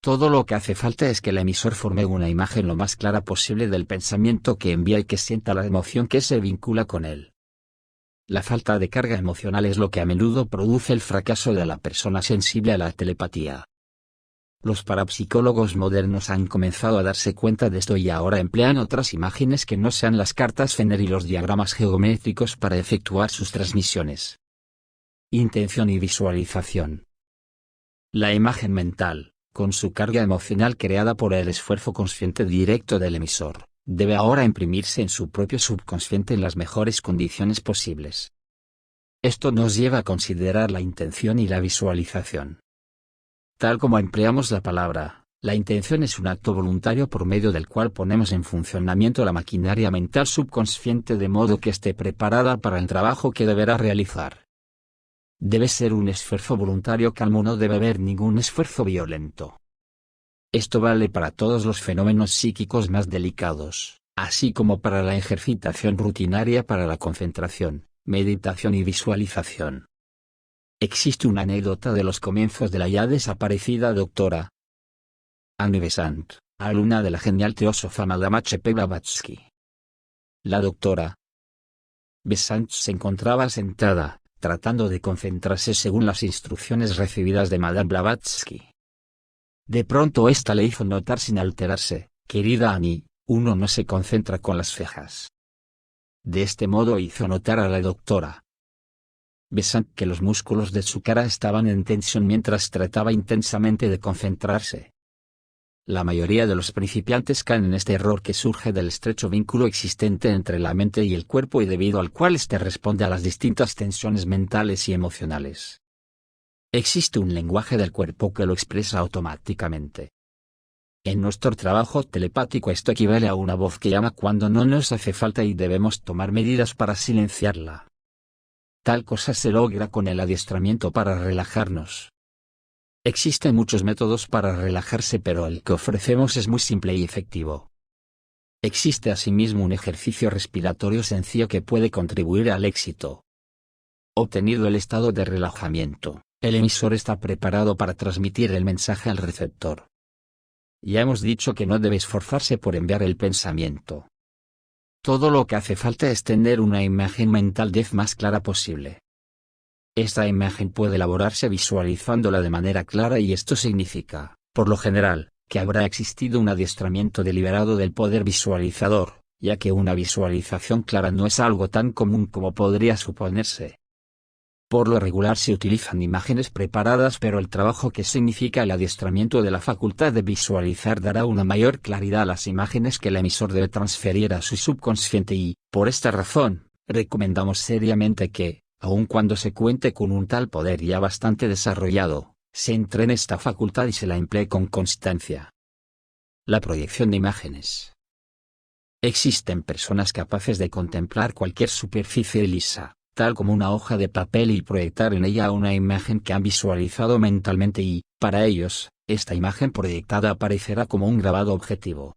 Todo lo que hace falta es que el emisor forme una imagen lo más clara posible del pensamiento que envía y que sienta la emoción que se vincula con él. La falta de carga emocional es lo que a menudo produce el fracaso de la persona sensible a la telepatía. Los parapsicólogos modernos han comenzado a darse cuenta de esto y ahora emplean otras imágenes que no sean las cartas Fenner y los diagramas geométricos para efectuar sus transmisiones. Intención y visualización. La imagen mental, con su carga emocional creada por el esfuerzo consciente directo del emisor, debe ahora imprimirse en su propio subconsciente en las mejores condiciones posibles. Esto nos lleva a considerar la intención y la visualización. Tal como empleamos la palabra, la intención es un acto voluntario por medio del cual ponemos en funcionamiento la maquinaria mental subconsciente de modo que esté preparada para el trabajo que deberá realizar. Debe ser un esfuerzo voluntario calmo, no debe haber ningún esfuerzo violento. Esto vale para todos los fenómenos psíquicos más delicados, así como para la ejercitación rutinaria para la concentración, meditación y visualización. Existe una anécdota de los comienzos de la ya desaparecida doctora Annie Besant, alumna de la genial teósofa Madame H.P. Blavatsky. La doctora Besant se encontraba sentada, tratando de concentrarse según las instrucciones recibidas de Madame Blavatsky. De pronto ésta le hizo notar sin alterarse: «Querida Annie, uno no se concentra con las cejas». De este modo hizo notar a la doctora Besant que los músculos de su cara estaban en tensión mientras trataba intensamente de concentrarse. La mayoría de los principiantes caen en este error que surge del estrecho vínculo existente entre la mente y el cuerpo y debido al cual éste responde a las distintas tensiones mentales y emocionales. Existe un lenguaje del cuerpo que lo expresa automáticamente. En nuestro trabajo telepático esto equivale a una voz que llama cuando no nos hace falta y debemos tomar medidas para silenciarla. Tal cosa se logra con el adiestramiento para relajarnos. Existen muchos métodos para relajarse, pero el que ofrecemos es muy simple y efectivo. Existe asimismo un ejercicio respiratorio sencillo que puede contribuir al éxito. Obtenido el estado de relajamiento, el emisor está preparado para transmitir el mensaje al receptor. Ya hemos dicho que no debe esforzarse por enviar el pensamiento. Todo lo que hace falta es tener una imagen mental más clara posible. Esta imagen puede elaborarse visualizándola de manera clara y esto significa, por lo general, que habrá existido un adiestramiento deliberado del poder visualizador, ya que una visualización clara no es algo tan común como podría suponerse. Por lo regular se utilizan imágenes preparadas, pero el trabajo que significa el adiestramiento de la facultad de visualizar dará una mayor claridad a las imágenes que el emisor debe transferir a su subconsciente y, por esta razón, recomendamos seriamente que, aun cuando se cuente con un tal poder ya bastante desarrollado, se entrene esta facultad y se la emplee con constancia. La proyección de imágenes. Existen personas capaces de contemplar cualquier superficie lisa, tal como una hoja de papel, y proyectar en ella una imagen que han visualizado mentalmente y, para ellos, esta imagen proyectada aparecerá como un grabado objetivo.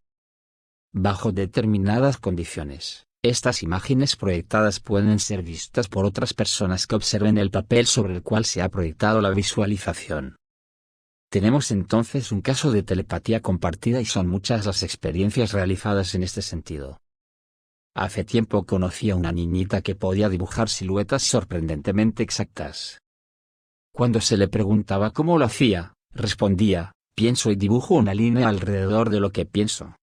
Bajo determinadas condiciones, estas imágenes proyectadas pueden ser vistas por otras personas que observen el papel sobre el cual se ha proyectado la visualización. Tenemos entonces un caso de telepatía compartida y son muchas las experiencias realizadas en este sentido. Hace tiempo conocí a una niñita que podía dibujar siluetas sorprendentemente exactas. Cuando se le preguntaba cómo lo hacía, respondía: pienso y dibujo una línea alrededor de lo que pienso.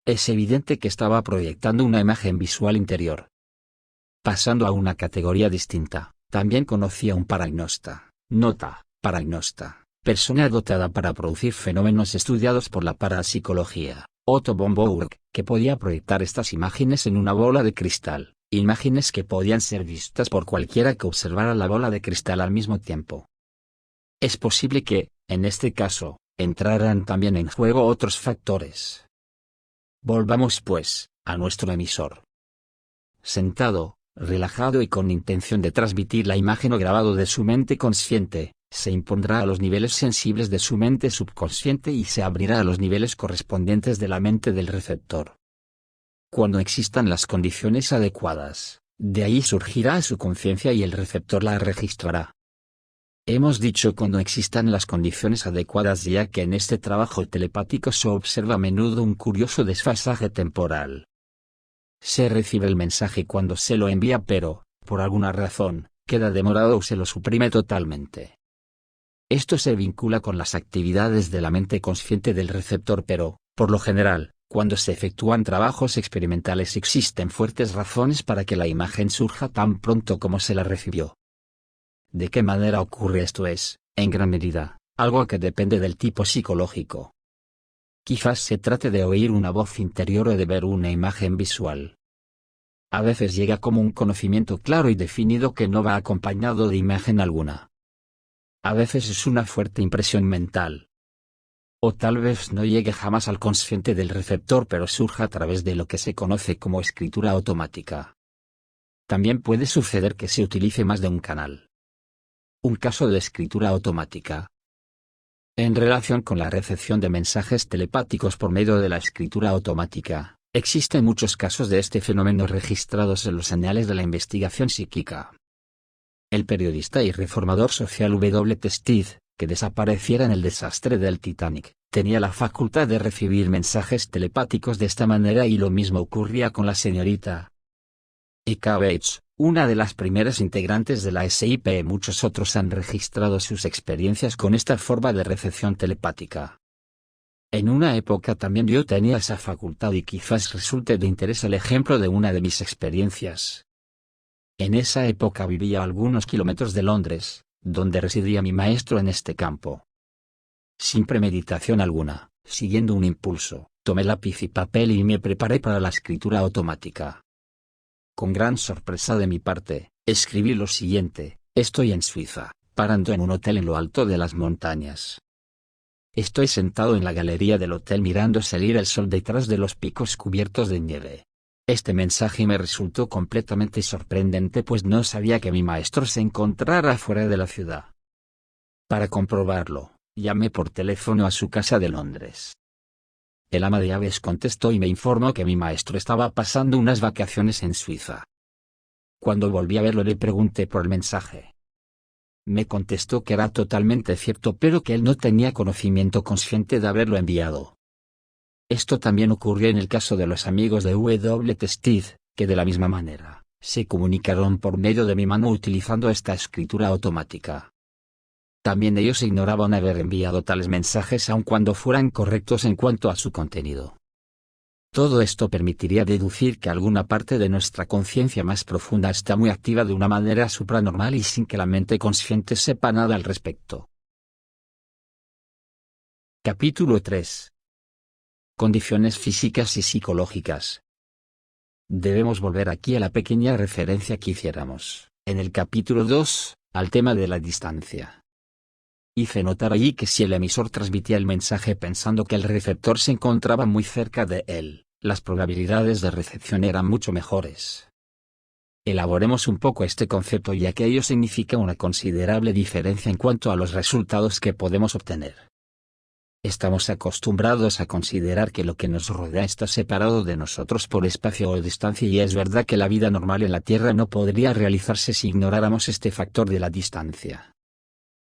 Es evidente que estaba proyectando una imagen visual interior. Pasando a una categoría distinta, también conocí a un paragnosta. Nota: paragnosta, persona dotada para producir fenómenos estudiados por la parapsicología. Otto von Bourg, que podía proyectar estas imágenes en una bola de cristal, imágenes que podían ser vistas por cualquiera que observara la bola de cristal al mismo tiempo. Es posible que, en este caso, entraran también en juego otros factores. Volvamos pues, a nuestro emisor. Sentado, relajado y con intención de transmitir la imagen o grabado de su mente consciente, se impondrá a los niveles sensibles de su mente subconsciente y se abrirá a los niveles correspondientes de la mente del receptor. Cuando existan las condiciones adecuadas, de ahí surgirá a su conciencia y el receptor la registrará. Hemos dicho cuando existan las condiciones adecuadas, ya que en este trabajo telepático se observa a menudo un curioso desfasaje temporal. Se recibe el mensaje cuando se lo envía, pero, por alguna razón, queda demorado o se lo suprime totalmente. Esto se vincula con las actividades de la mente consciente del receptor, pero, por lo general, cuando se efectúan trabajos experimentales existen fuertes razones para que la imagen surja tan pronto como se la recibió. ¿De qué manera ocurre esto? Es, en gran medida, algo que depende del tipo psicológico. Quizás se trate de oír una voz interior o de ver una imagen visual. A veces llega como un conocimiento claro y definido que no va acompañado de imagen alguna. A veces es una fuerte impresión mental. O tal vez no llegue jamás al consciente del receptor, pero surja a través de lo que se conoce como escritura automática. También puede suceder que se utilice más de un canal. Un caso de escritura automática. En relación con la recepción de mensajes telepáticos por medio de la escritura automática, existen muchos casos de este fenómeno registrados en los anales de la investigación psíquica. El periodista y reformador social W. T. Stead, que desapareciera en el desastre del Titanic, tenía la facultad de recibir mensajes telepáticos de esta manera, y lo mismo ocurría con la señorita E.K. Bates, una de las primeras integrantes de la SIP. Muchos otros han registrado sus experiencias con esta forma de recepción telepática. En una época también yo tenía esa facultad, y quizás resulte de interés el ejemplo de una de mis experiencias. En esa época vivía a algunos kilómetros de Londres, donde residía mi maestro en este campo. Sin premeditación alguna, siguiendo un impulso, tomé lápiz y papel y me preparé para la escritura automática. Con gran sorpresa de mi parte, escribí lo siguiente: estoy en Suiza, parando en un hotel en lo alto de las montañas. Estoy sentado en la galería del hotel mirando salir el sol detrás de los picos cubiertos de nieve. Este mensaje me resultó completamente sorprendente, pues no sabía que mi maestro se encontrara fuera de la ciudad. Para comprobarlo, llamé por teléfono a su casa de Londres. El ama de llaves contestó y me informó que mi maestro estaba pasando unas vacaciones en Suiza. Cuando volví a verlo le pregunté por el mensaje. Me contestó que era totalmente cierto, pero que él no tenía conocimiento consciente de haberlo enviado. Esto también ocurrió en el caso de los amigos de W. T. Stead, que de la misma manera, se comunicaron por medio de mi mano utilizando esta escritura automática. También ellos ignoraban haber enviado tales mensajes aun cuando fueran correctos en cuanto a su contenido. Todo esto permitiría deducir que alguna parte de nuestra conciencia más profunda está muy activa de una manera supranormal y sin que la mente consciente sepa nada al respecto. Capítulo 3. Condiciones físicas y psicológicas. Debemos volver aquí a la pequeña referencia que hiciéramos, en el capítulo 2, al tema de la distancia. Hice notar allí que si el emisor transmitía el mensaje pensando que el receptor se encontraba muy cerca de él, las probabilidades de recepción eran mucho mejores. Elaboremos un poco este concepto, ya que ello significa una considerable diferencia en cuanto a los resultados que podemos obtener. Estamos acostumbrados a considerar que lo que nos rodea está separado de nosotros por espacio o distancia, y es verdad que la vida normal en la Tierra no podría realizarse si ignoráramos este factor de la distancia.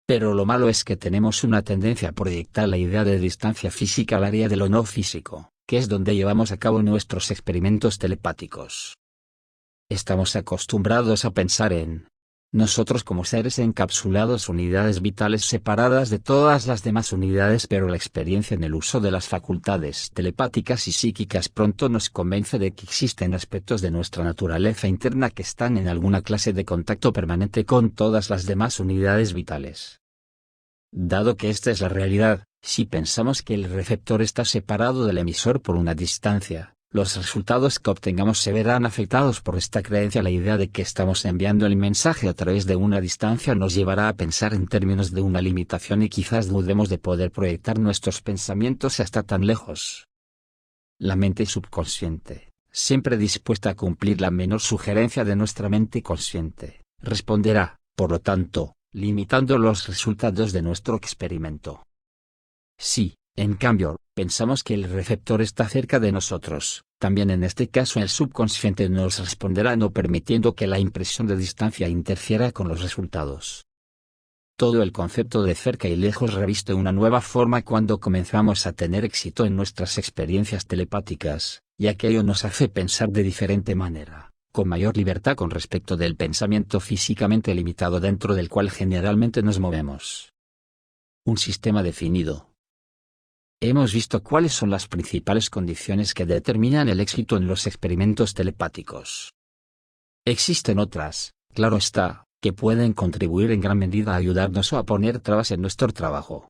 Pero lo malo es que tenemos una tendencia a proyectar la idea de distancia física al área de lo no físico, que es donde llevamos a cabo nuestros experimentos telepáticos. Estamos acostumbrados a pensar en nosotros como seres encapsulados, unidades vitales separadas de todas las demás unidades, pero la experiencia en el uso de las facultades telepáticas y psíquicas pronto nos convence de que existen aspectos de nuestra naturaleza interna que están en alguna clase de contacto permanente con todas las demás unidades vitales. Dado que esta es la realidad, si pensamos que el receptor está separado del emisor por una distancia, los resultados que obtengamos se verán afectados por esta creencia. La idea de que estamos enviando el mensaje a través de una distancia nos llevará a pensar en términos de una limitación, y quizás dudemos de poder proyectar nuestros pensamientos hasta tan lejos. La mente subconsciente, siempre dispuesta a cumplir la menor sugerencia de nuestra mente consciente, responderá, por lo tanto, limitando los resultados de nuestro experimento. Sí. En cambio, pensamos que el receptor está cerca de nosotros, también en este caso el subconsciente nos responderá no permitiendo que la impresión de distancia interfiera con los resultados. Todo el concepto de cerca y lejos reviste una nueva forma cuando comenzamos a tener éxito en nuestras experiencias telepáticas, ya que ello nos hace pensar de diferente manera, con mayor libertad con respecto del pensamiento físicamente limitado dentro del cual generalmente nos movemos. Un sistema definido. Hemos visto cuáles son las principales condiciones que determinan el éxito en los experimentos telepáticos. Existen otras, claro está, que pueden contribuir en gran medida a ayudarnos o a poner trabas en nuestro trabajo.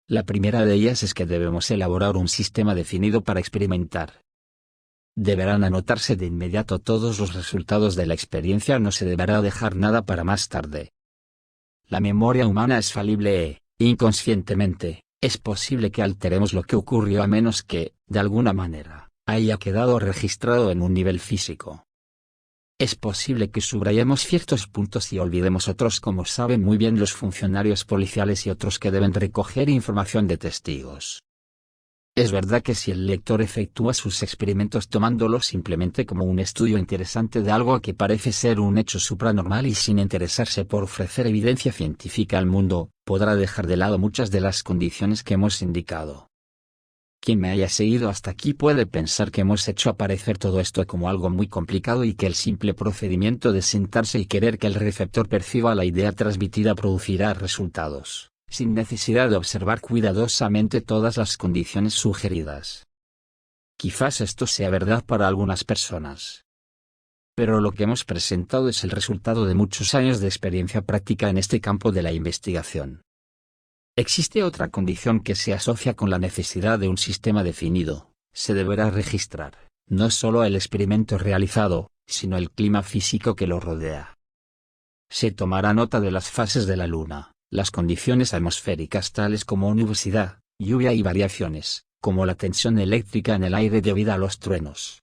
La primera de ellas es que debemos elaborar un sistema definido para experimentar. Deberán anotarse de inmediato todos los resultados de la experiencia, no se deberá dejar nada para más tarde. La memoria humana es falible e, inconscientemente, es posible que alteremos lo que ocurrió a menos que, de alguna manera, haya quedado registrado en un nivel físico. Es posible que subrayemos ciertos puntos y olvidemos otros, como saben muy bien los funcionarios policiales y otros que deben recoger información de testigos. Es verdad que si el lector efectúa sus experimentos tomándolos simplemente como un estudio interesante de algo que parece ser un hecho supranormal y sin interesarse por ofrecer evidencia científica al mundo, podrá dejar de lado muchas de las condiciones que hemos indicado. Quien me haya seguido hasta aquí puede pensar que hemos hecho aparecer todo esto como algo muy complicado y que el simple procedimiento de sentarse y querer que el receptor perciba la idea transmitida producirá resultados, sin necesidad de observar cuidadosamente todas las condiciones sugeridas. Quizás esto sea verdad para algunas personas. Pero lo que hemos presentado es el resultado de muchos años de experiencia práctica en este campo de la investigación. Existe otra condición que se asocia con la necesidad de un sistema definido. Se deberá registrar, no solo el experimento realizado, sino el clima físico que lo rodea. Se tomará nota de las fases de la Luna, las condiciones atmosféricas tales como nubosidad, lluvia y variaciones, como la tensión eléctrica en el aire debido a los truenos.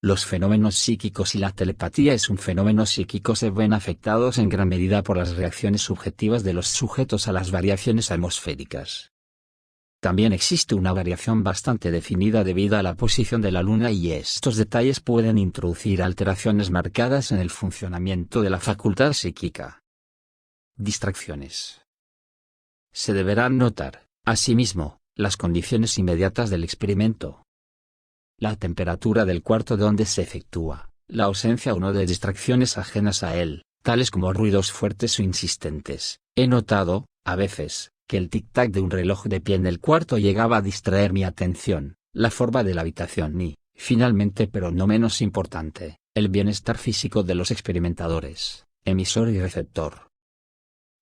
Los fenómenos psíquicos y la telepatía es un fenómeno psíquico se ven afectados en gran medida por las reacciones subjetivas de los sujetos a las variaciones atmosféricas. También existe una variación bastante definida debido a la posición de la Luna y estos detalles pueden introducir alteraciones marcadas en el funcionamiento de la facultad psíquica. Distracciones. Se deberán notar, asimismo, las condiciones inmediatas del experimento. La temperatura del cuarto donde se efectúa, la ausencia o no de distracciones ajenas a él, tales como ruidos fuertes o insistentes. He notado, a veces, que el tic-tac de un reloj de pie en el cuarto llegaba a distraer mi atención, la forma de la habitación y, finalmente pero no menos importante, el bienestar físico de los experimentadores, emisor y receptor.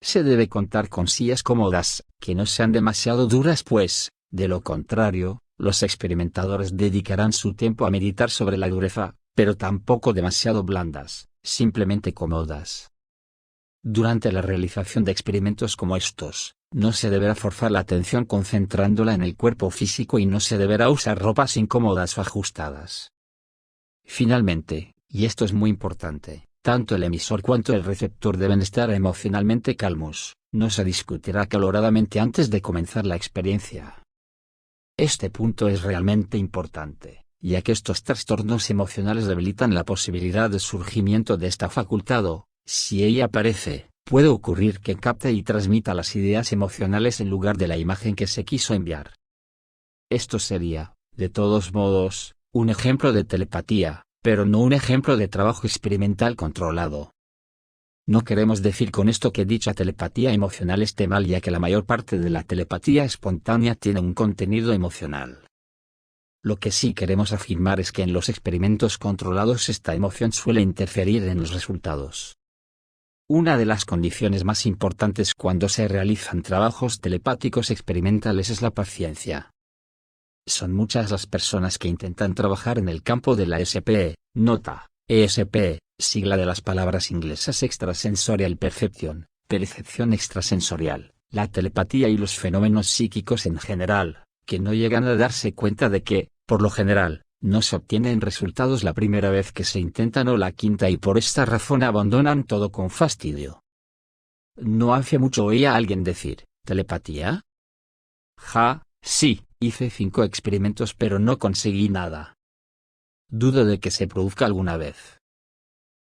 Se debe contar con sillas cómodas, que no sean demasiado duras pues, de lo contrario, los experimentadores dedicarán su tiempo a meditar sobre la dureza, pero tampoco demasiado blandas, simplemente cómodas. Durante la realización de experimentos como estos, no se deberá forzar la atención concentrándola en el cuerpo físico y no se deberá usar ropas incómodas o ajustadas. Finalmente, y esto es muy importante, tanto el emisor cuanto el receptor deben estar emocionalmente calmos, no se discutirá acaloradamente antes de comenzar la experiencia. Este punto es realmente importante, ya que estos trastornos emocionales debilitan la posibilidad de surgimiento de esta facultad o, si ella aparece, puede ocurrir que capte y transmita las ideas emocionales en lugar de la imagen que se quiso enviar. Esto sería, de todos modos, un ejemplo de telepatía, pero no un ejemplo de trabajo experimental controlado. No queremos decir con esto que dicha telepatía emocional esté mal, ya que la mayor parte de la telepatía espontánea tiene un contenido emocional. Lo que sí queremos afirmar es que en los experimentos controlados esta emoción suele interferir en los resultados. Una de las condiciones más importantes cuando se realizan trabajos telepáticos experimentales es la paciencia. Son muchas las personas que intentan trabajar en el campo de la ESP, nota, ESP, sigla de las palabras inglesas Extrasensorial Perception, percepción extrasensorial, la telepatía y los fenómenos psíquicos en general, que no llegan a darse cuenta de que, por lo general, no se obtienen resultados la primera vez que se intentan o la quinta y por esta razón abandonan todo con fastidio. No hace mucho oí a alguien decir, ¿telepatía? Ja, sí, hice 5 experimentos pero no conseguí nada. Dudo de que se produzca alguna vez.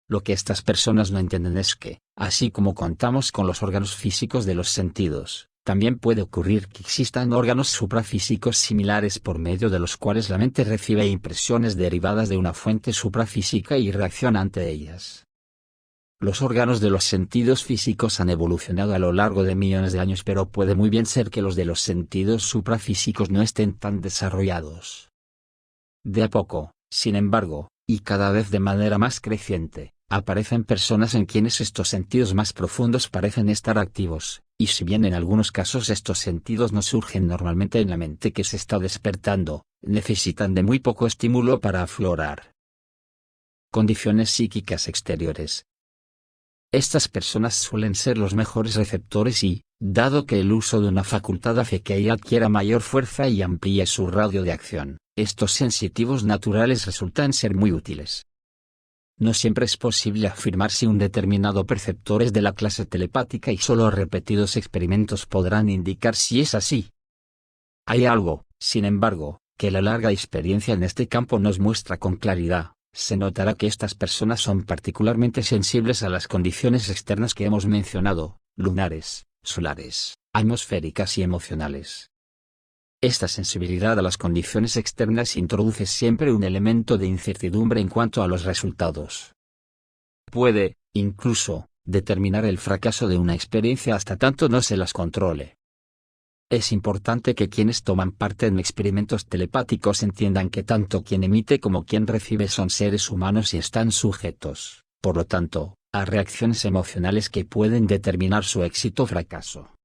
Lo que estas personas no entienden es que, así como contamos con los órganos físicos de los sentidos, también puede ocurrir que existan órganos suprafísicos similares por medio de los cuales la mente recibe impresiones derivadas de una fuente suprafísica y reacciona ante ellas. Los órganos de los sentidos físicos han evolucionado a lo largo de millones de años, pero puede muy bien ser que los de los sentidos suprafísicos no estén tan desarrollados. De a poco, sin embargo, y cada vez de manera más creciente, aparecen personas en quienes estos sentidos más profundos parecen estar activos, y si bien en algunos casos estos sentidos no surgen normalmente en la mente que se está despertando, necesitan de muy poco estímulo para aflorar. Condiciones psíquicas exteriores. Estas personas suelen ser los mejores receptores y, dado que el uso de una facultad hace que ella adquiera mayor fuerza y amplíe su radio de acción, estos sensitivos naturales resultan ser muy útiles. no siempre es posible afirmar si un determinado perceptor es de la clase telepática y solo repetidos experimentos podrán indicar si es así. Hay algo, sin embargo, que la larga experiencia en este campo nos muestra con claridad. Se notará que estas personas son particularmente sensibles a las condiciones externas que hemos mencionado, lunares, solares, atmosféricas y emocionales. Esta sensibilidad a las condiciones externas introduce siempre un elemento de incertidumbre en cuanto a los resultados. Puede, incluso, determinar el fracaso de una experiencia hasta tanto no se las controle. Es importante que quienes toman parte en experimentos telepáticos entiendan que tanto quien emite como quien recibe son seres humanos y están sujetos, por lo tanto, a reacciones emocionales que pueden determinar su éxito o fracaso.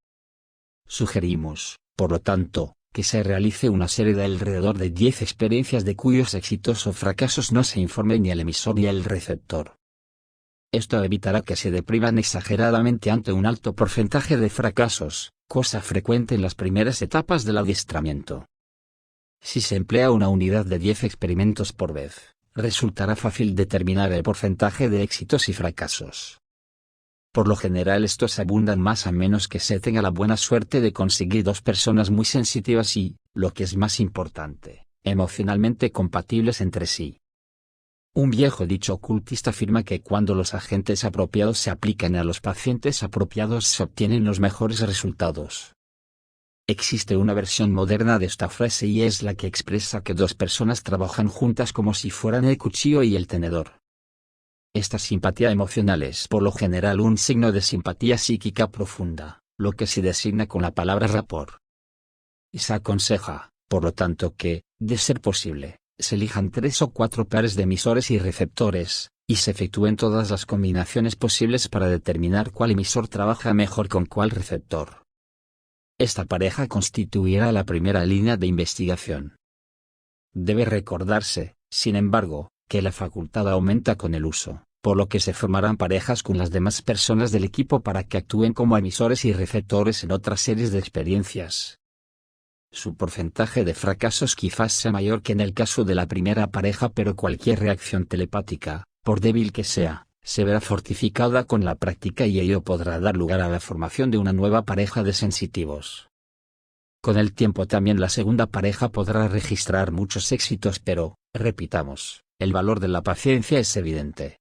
Sugerimos, por lo tanto, que se realice una serie de alrededor de 10 experiencias de cuyos éxitos o fracasos no se informe ni el emisor ni el receptor. Esto evitará que se depriman exageradamente ante un alto porcentaje de fracasos, cosa frecuente en las primeras etapas del adiestramiento. Si se emplea una unidad de 10 experimentos por vez, resultará fácil determinar el porcentaje de éxitos y fracasos. Por lo general estos abundan más a menos que se tenga la buena suerte de conseguir dos personas muy sensitivas y, lo que es más importante, emocionalmente compatibles entre sí. Un viejo dicho ocultista afirma que cuando los agentes apropiados se aplican a los pacientes apropiados se obtienen los mejores resultados. Existe una versión moderna de esta frase y es la que expresa que dos personas trabajan juntas como si fueran el cuchillo y el tenedor. Esta simpatía emocional es por lo general un signo de simpatía psíquica profunda, lo que se designa con la palabra rapport. Y se aconseja, por lo tanto, que, de ser posible, se elijan 3 o 4 pares de emisores y receptores, y se efectúen todas las combinaciones posibles para determinar cuál emisor trabaja mejor con cuál receptor. Esta pareja constituirá la primera línea de investigación. Debe recordarse, sin embargo, que la facultad aumenta con el uso, por lo que se formarán parejas con las demás personas del equipo para que actúen como emisores y receptores en otras series de experiencias. Su porcentaje de fracasos quizás sea mayor que en el caso de la primera pareja, pero cualquier reacción telepática, por débil que sea, se verá fortificada con la práctica y ello podrá dar lugar a la formación de una nueva pareja de sensitivos. Con el tiempo también la segunda pareja podrá registrar muchos éxitos, pero, repitamos, el valor de la paciencia es evidente.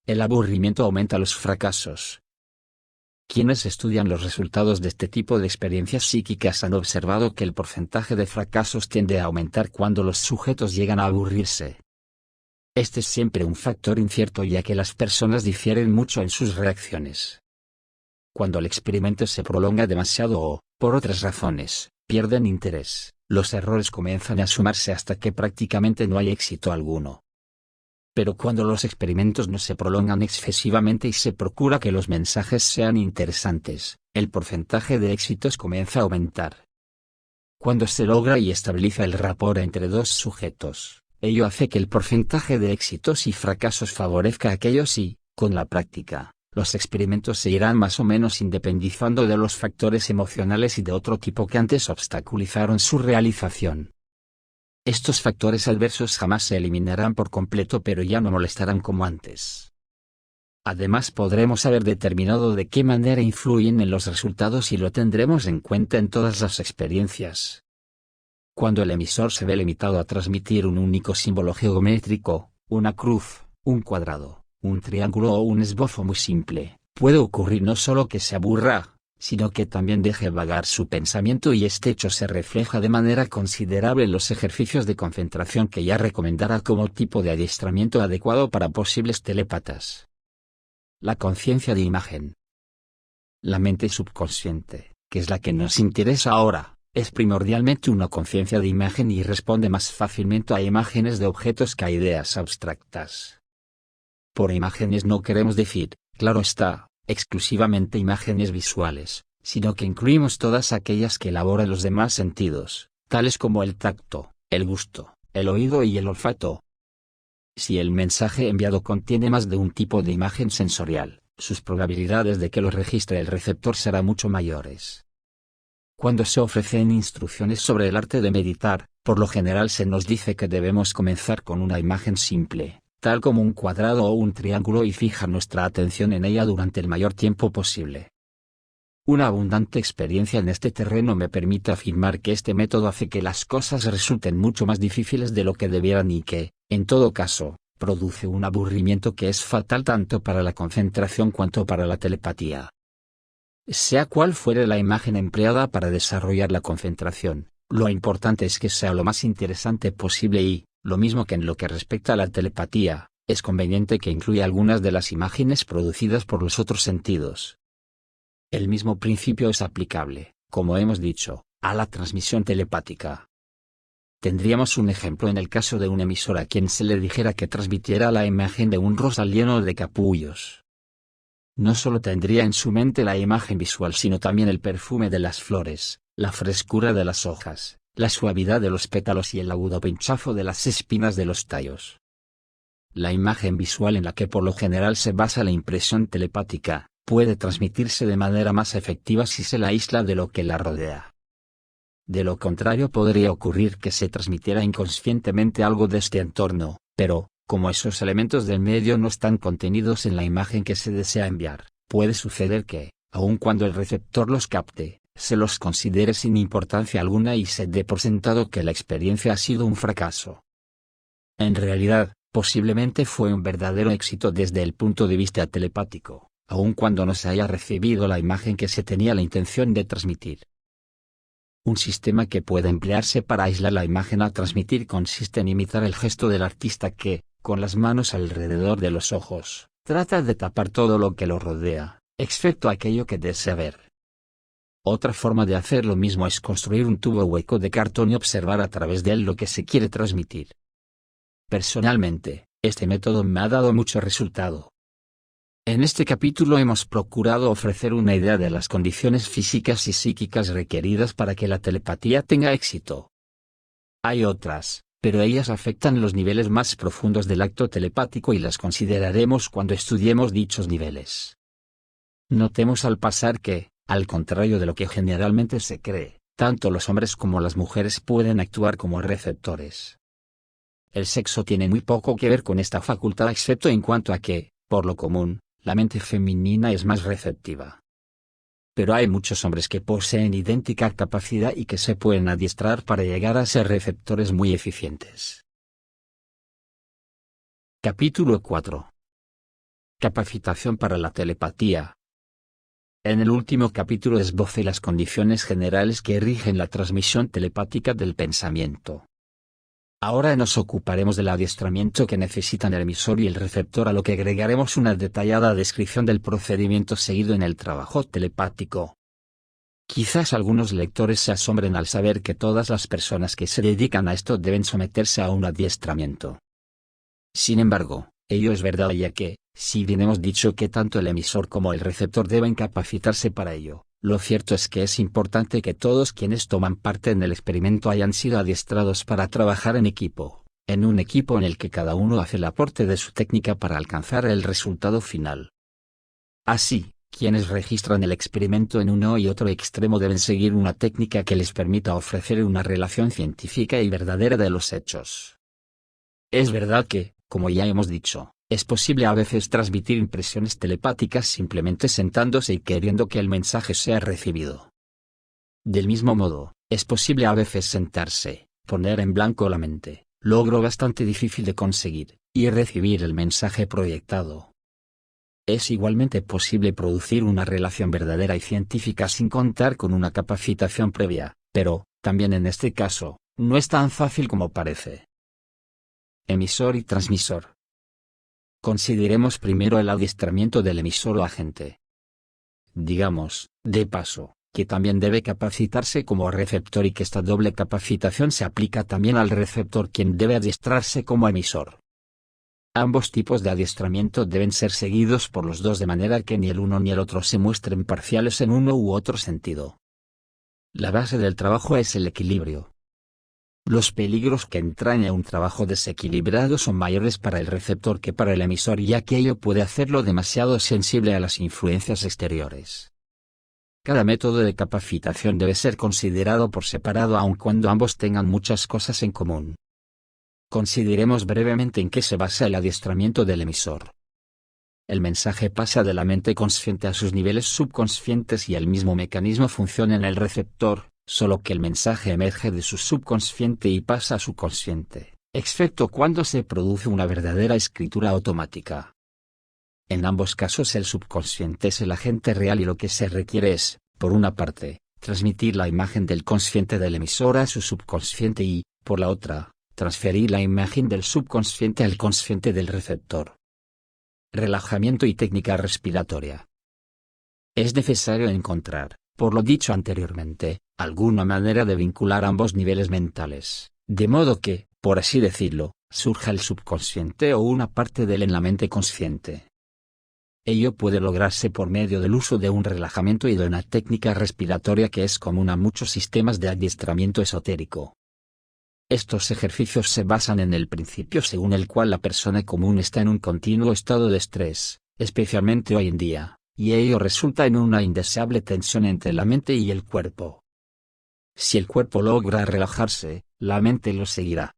El aburrimiento aumenta los fracasos. Quienes estudian los resultados de este tipo de experiencias psíquicas han observado que el porcentaje de fracasos tiende a aumentar cuando los sujetos llegan a aburrirse. Este es siempre un factor incierto ya que las personas difieren mucho en sus reacciones. Cuando el experimento se prolonga demasiado o, por otras razones, pierden interés, los errores comienzan a sumarse hasta que prácticamente no hay éxito alguno. Pero cuando los experimentos no se prolongan excesivamente y se procura que los mensajes sean interesantes, el porcentaje de éxitos comienza a aumentar. Cuando se logra y estabiliza el rapport entre dos sujetos, ello hace que el porcentaje de éxitos y fracasos favorezca a aquellos y, con la práctica, los experimentos se irán más o menos independizando de los factores emocionales y de otro tipo que antes obstaculizaron su realización. Estos factores adversos jamás se eliminarán por completo, pero ya no molestarán como antes. Además podremos haber determinado de qué manera influyen en los resultados y lo tendremos en cuenta en todas las experiencias. Cuando el emisor se ve limitado a transmitir un único símbolo geométrico, una cruz, un cuadrado, un triángulo o un esbozo muy simple, puede ocurrir no solo que se aburra, sino que también deje vagar su pensamiento, y este hecho se refleja de manera considerable en los ejercicios de concentración que ya recomendará como tipo de adiestramiento adecuado para posibles telépatas. La conciencia de imagen. La mente subconsciente, que es la que nos interesa ahora, es primordialmente una conciencia de imagen y responde más fácilmente a imágenes de objetos que a ideas abstractas. Por imágenes no queremos decir, claro está, exclusivamente imágenes visuales, sino que incluimos todas aquellas que elaboran los demás sentidos, tales como el tacto, el gusto, el oído y el olfato. Si el mensaje enviado contiene más de un tipo de imagen sensorial, sus probabilidades de que lo registre el receptor serán mucho mayores. Cuando se ofrecen instrucciones sobre el arte de meditar, por lo general se nos dice que debemos comenzar con una imagen simple, tal como un cuadrado o un triángulo, y fijar nuestra atención en ella durante el mayor tiempo posible. Una abundante experiencia en este terreno me permite afirmar que este método hace que las cosas resulten mucho más difíciles de lo que debieran y que, en todo caso, produce un aburrimiento que es fatal tanto para la concentración cuanto para la telepatía. Sea cual fuere la imagen empleada para desarrollar la concentración, lo importante es que sea lo más interesante posible y, lo mismo que en lo que respecta a la telepatía, es conveniente que incluya algunas de las imágenes producidas por los otros sentidos. El mismo principio es aplicable, como hemos dicho, a la transmisión telepática. Tendríamos un ejemplo en el caso de un emisor a quien se le dijera que transmitiera la imagen de un rosal lleno de capullos. No solo tendría en su mente la imagen visual, sino también el perfume de las flores, la frescura de las hojas, la suavidad de los pétalos y el agudo pinchazo de las espinas de los tallos. La imagen visual, en la que por lo general se basa la impresión telepática, puede transmitirse de manera más efectiva si se la aísla de lo que la rodea. De lo contrario, podría ocurrir que se transmitiera inconscientemente algo de este entorno, pero, como esos elementos del medio no están contenidos en la imagen que se desea enviar, puede suceder que, aun cuando el receptor los capte, se los considere sin importancia alguna y se dé por sentado que la experiencia ha sido un fracaso. En realidad, posiblemente fue un verdadero éxito desde el punto de vista telepático, aun cuando no se haya recibido la imagen que se tenía la intención de transmitir. Un sistema que puede emplearse para aislar la imagen a transmitir consiste en imitar el gesto del artista que, con las manos alrededor de los ojos, trata de tapar todo lo que lo rodea, excepto aquello que desea ver. Otra forma de hacer lo mismo es construir un tubo hueco de cartón y observar a través de él lo que se quiere transmitir. Personalmente, este método me ha dado mucho resultado. En este capítulo hemos procurado ofrecer una idea de las condiciones físicas y psíquicas requeridas para que la telepatía tenga éxito. Hay otras, pero ellas afectan los niveles más profundos del acto telepático y las consideraremos cuando estudiemos dichos niveles. Notemos al pasar que, al contrario de lo que generalmente se cree, tanto los hombres como las mujeres pueden actuar como receptores. El sexo tiene muy poco que ver con esta facultad, excepto en cuanto a que, por lo común, la mente femenina es más receptiva. Pero hay muchos hombres que poseen idéntica capacidad y que se pueden adiestrar para llegar a ser receptores muy eficientes. Capítulo 4. Capacitación para la telepatía. En el último capítulo esbocé las condiciones generales que rigen la transmisión telepática del pensamiento. Ahora nos ocuparemos del adiestramiento que necesitan el emisor y el receptor, a lo que agregaremos una detallada descripción del procedimiento seguido en el trabajo telepático. Quizás algunos lectores se asombren al saber que todas las personas que se dedican a esto deben someterse a un adiestramiento. Sin embargo, ello es verdad, ya que, si bien hemos dicho que tanto el emisor como el receptor deben capacitarse para ello, lo cierto es que es importante que todos quienes toman parte en el experimento hayan sido adiestrados para trabajar en equipo, en un equipo en el que cada uno hace el aporte de su técnica para alcanzar el resultado final. Así, quienes registran el experimento en uno y otro extremo deben seguir una técnica que les permita ofrecer una relación científica y verdadera de los hechos. Es verdad que, como ya hemos dicho, es posible a veces transmitir impresiones telepáticas simplemente sentándose y queriendo que el mensaje sea recibido. Del mismo modo, es posible a veces sentarse, poner en blanco la mente, logro bastante difícil de conseguir, y recibir el mensaje proyectado. Es igualmente posible producir una relación verdadera y científica sin contar con una capacitación previa, pero, también en este caso, no es tan fácil como parece. Emisor y transmisor. Consideremos primero el adiestramiento del emisor o agente. Digamos, de paso, que también debe capacitarse como receptor y que esta doble capacitación se aplica también al receptor, quien debe adiestrarse como emisor. Ambos tipos de adiestramiento deben ser seguidos por los dos de manera que ni el uno ni el otro se muestren parciales en uno u otro sentido. La base del trabajo es el equilibrio. Los peligros que entraña un trabajo desequilibrado son mayores para el receptor que para el emisor, ya que ello puede hacerlo demasiado sensible a las influencias exteriores. Cada método de capacitación debe ser considerado por separado, aun cuando ambos tengan muchas cosas en común. consideremos brevemente en qué se basa el adiestramiento del emisor. El mensaje pasa de la mente consciente a sus niveles subconscientes y el mismo mecanismo funciona en el receptor, solo que el mensaje emerge de su subconsciente y pasa a su consciente, excepto cuando se produce una verdadera escritura automática. En ambos casos el subconsciente es el agente real y lo que se requiere es, por una parte, transmitir la imagen del consciente del emisor a su subconsciente y, por la otra, transferir la imagen del subconsciente al consciente del receptor. Relajamiento y técnica respiratoria. Es necesario encontrar, por lo dicho anteriormente, alguna manera de vincular ambos niveles mentales, de modo que, por así decirlo, surja el subconsciente o una parte de él en la mente consciente. Ello puede lograrse por medio del uso de un relajamiento y de una técnica respiratoria que es común a muchos sistemas de adiestramiento esotérico. Estos ejercicios se basan en el principio según el cual la persona común está en un continuo estado de estrés, especialmente hoy en día, y ello resulta en una indeseable tensión entre la mente y el cuerpo. Si el cuerpo logra relajarse, la mente lo seguirá.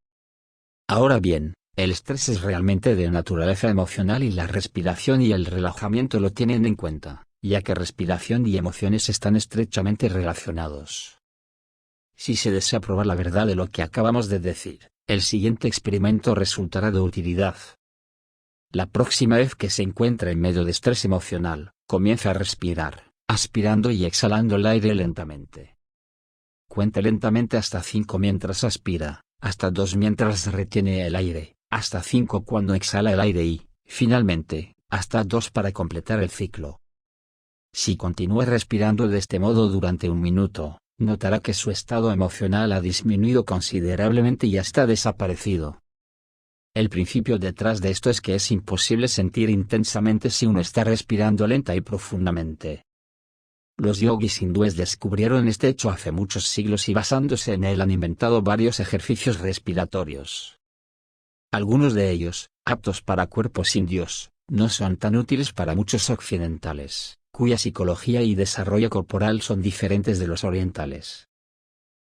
Ahora bien, el estrés es realmente de naturaleza emocional y la respiración y el relajamiento lo tienen en cuenta, ya que respiración y emociones están estrechamente relacionados. Si se desea probar la verdad de lo que acabamos de decir, el siguiente experimento resultará de utilidad. La próxima vez que se encuentre en medio de estrés emocional, comienza a respirar, aspirando y exhalando el aire lentamente. Cuente lentamente hasta 5 mientras aspira, hasta 2 mientras retiene el aire, hasta 5 cuando exhala el aire y, finalmente, hasta 2 para completar el ciclo. Si continúa respirando de este modo durante 1 minuto, notará que su estado emocional ha disminuido considerablemente y hasta desaparecido. El principio detrás de esto es que es imposible sentir intensamente si uno está respirando lenta y profundamente. Los yogis hindúes descubrieron este hecho hace muchos siglos y basándose en él han inventado varios ejercicios respiratorios. Algunos de ellos, aptos para cuerpos indios, no son tan útiles para muchos occidentales, cuya psicología y desarrollo corporal son diferentes de los orientales.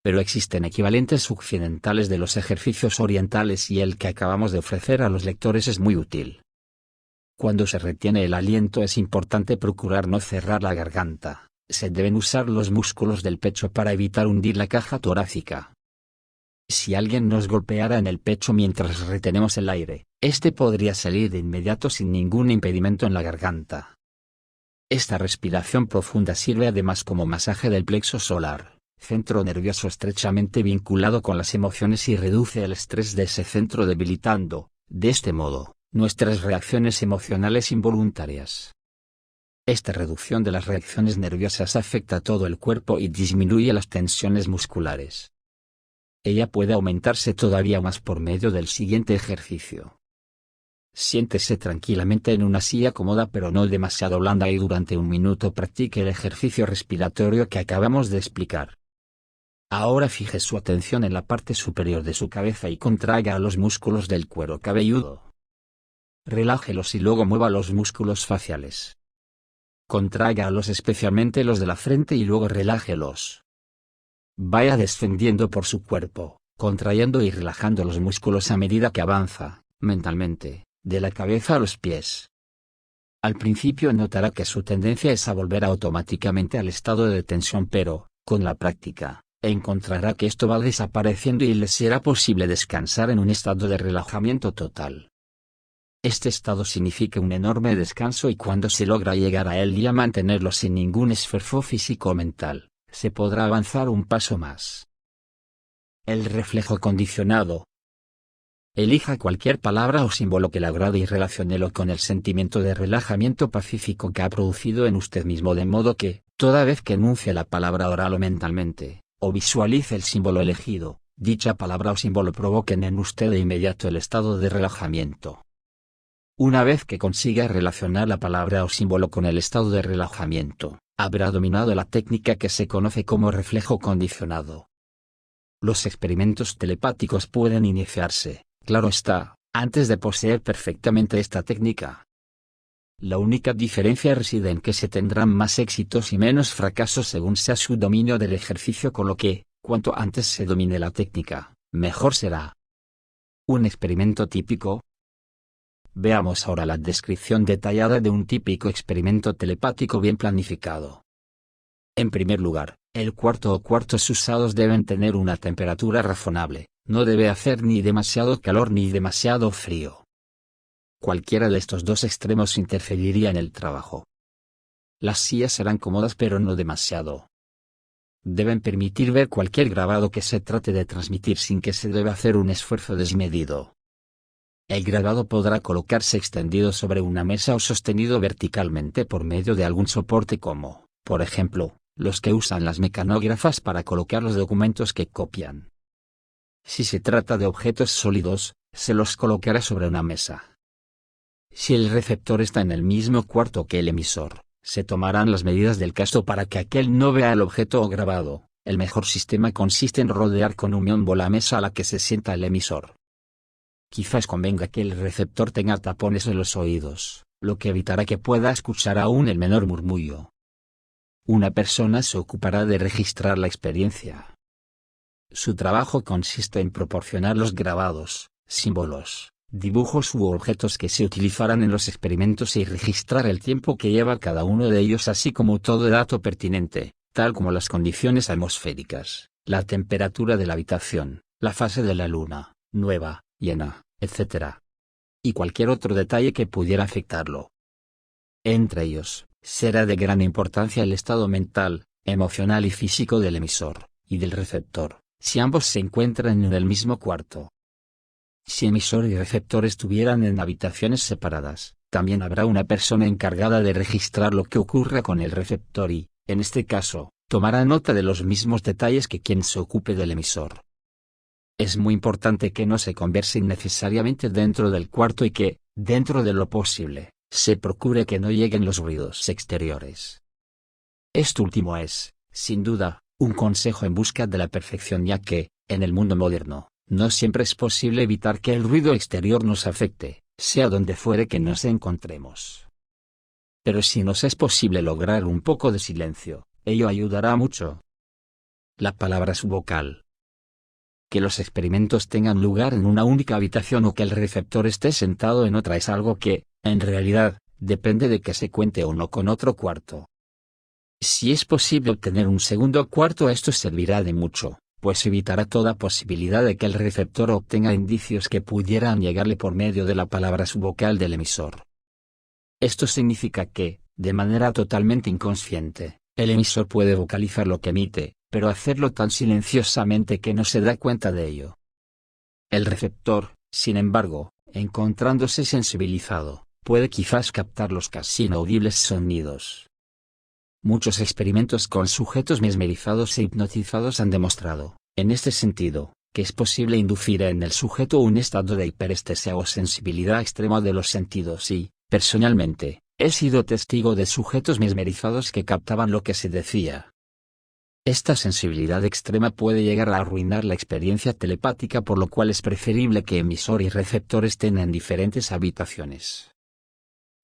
Pero existen equivalentes occidentales de los ejercicios orientales y el que acabamos de ofrecer a los lectores es muy útil. Cuando se retiene el aliento es importante procurar no cerrar la garganta, se deben usar los músculos del pecho para evitar hundir la caja torácica. Si alguien nos golpeara en el pecho mientras retenemos el aire, este podría salir de inmediato sin ningún impedimento en la garganta. Esta respiración profunda sirve además como masaje del plexo solar, centro nervioso estrechamente vinculado con las emociones y reduce el estrés de ese centro debilitando, de este modo, nuestras reacciones emocionales involuntarias. Esta reducción de las reacciones nerviosas afecta a todo el cuerpo y disminuye las tensiones musculares. Ella puede aumentarse todavía más por medio del siguiente ejercicio. Siéntese tranquilamente en una silla cómoda pero no demasiado blanda y durante 1 minuto practique el ejercicio respiratorio que acabamos de explicar. Ahora fije su atención en la parte superior de su cabeza y contraiga los músculos del cuero cabelludo. Relájelos y luego mueva los músculos faciales. Contráigalos especialmente los de la frente y luego relájelos. Vaya descendiendo por su cuerpo, contrayendo y relajando los músculos a medida que avanza, mentalmente, de la cabeza a los pies. Al principio notará que su tendencia es a volver automáticamente al estado de tensión pero, con la práctica, encontrará que esto va desapareciendo y le será posible descansar en un estado de relajamiento total. Este estado significa un enorme descanso y cuando se logra llegar a él y a mantenerlo sin ningún esfuerzo físico o mental, se podrá avanzar un paso más. El reflejo condicionado. Elija cualquier palabra o símbolo que le agrade y relaciónelo con el sentimiento de relajamiento pacífico que ha producido en usted mismo de modo que, toda vez que enuncie la palabra oral o mentalmente, o visualice el símbolo elegido, dicha palabra o símbolo provoquen en usted de inmediato el estado de relajamiento. Una vez que consiga relacionar la palabra o símbolo con el estado de relajamiento, habrá dominado la técnica que se conoce como reflejo condicionado. Los experimentos telepáticos pueden iniciarse, claro está, antes de poseer perfectamente esta técnica. La única diferencia reside en que se tendrán más éxitos y menos fracasos según sea su dominio del ejercicio, con lo que, cuanto antes se domine la técnica, mejor será. Un experimento típico. Veamos ahora la descripción detallada de un típico experimento telepático bien planificado. En primer lugar, el cuarto o cuartos usados deben tener una temperatura razonable, no debe hacer ni demasiado calor ni demasiado frío. Cualquiera de estos dos extremos interferiría en el trabajo. Las sillas serán cómodas pero no demasiado. Deben permitir ver cualquier grabado que se trate de transmitir sin que se deba hacer un esfuerzo desmedido. El grabado podrá colocarse extendido sobre una mesa o sostenido verticalmente por medio de algún soporte como, por ejemplo, los que usan las mecanógrafas para colocar los documentos que copian. Si se trata de objetos sólidos, se los colocará sobre una mesa. Si el receptor está en el mismo cuarto que el emisor, se tomarán las medidas del caso para que aquel no vea el objeto o grabado. El mejor sistema consiste en rodear con un biombo la mesa a la que se sienta el emisor. Quizás convenga que el receptor tenga tapones en los oídos, lo que evitará que pueda escuchar aún el menor murmullo. Una persona se ocupará de registrar la experiencia. Su trabajo consiste en proporcionar los grabados, símbolos, dibujos u objetos que se utilizarán en los experimentos y registrar el tiempo que lleva cada uno de ellos, así como todo dato pertinente, tal como las condiciones atmosféricas, la temperatura de la habitación, la fase de la luna, nueva, llena, etc. Y cualquier otro detalle que pudiera afectarlo. Entre ellos, será de gran importancia el estado mental, emocional y físico del emisor, y del receptor, si ambos se encuentran en el mismo cuarto. Si emisor y receptor estuvieran en habitaciones separadas, también habrá una persona encargada de registrar lo que ocurra con el receptor y, en este caso, tomará nota de los mismos detalles que quien se ocupe del emisor. Es muy importante que no se converse innecesariamente dentro del cuarto y que, dentro de lo posible, se procure que no lleguen los ruidos exteriores. Esto último es, sin duda, un consejo en busca de la perfección, ya que, en el mundo moderno, no siempre es posible evitar que el ruido exterior nos afecte, sea donde fuere que nos encontremos. Pero si nos es posible lograr un poco de silencio, ello ayudará mucho. La palabra subvocal. Que los experimentos tengan lugar en una única habitación o que el receptor esté sentado en otra es algo que, en realidad, depende de que se cuente o no con otro cuarto. Si es posible obtener un segundo cuarto, esto servirá de mucho, pues evitará toda posibilidad de que el receptor obtenga indicios que pudieran llegarle por medio de la palabra subvocal del emisor. Esto significa que, de manera totalmente inconsciente, el emisor puede vocalizar lo que emite, pero hacerlo tan silenciosamente que no se da cuenta de ello. El receptor, sin embargo, encontrándose sensibilizado, puede quizás captar los casi inaudibles sonidos. Muchos experimentos con sujetos mesmerizados e hipnotizados han demostrado, en este sentido, que es posible inducir en el sujeto un estado de hiperestesia o sensibilidad extrema de los sentidos y, personalmente, he sido testigo de sujetos mesmerizados que captaban lo que se decía. Esta sensibilidad extrema puede llegar a arruinar la experiencia telepática, por lo cual es preferible que emisor y receptor estén en diferentes habitaciones.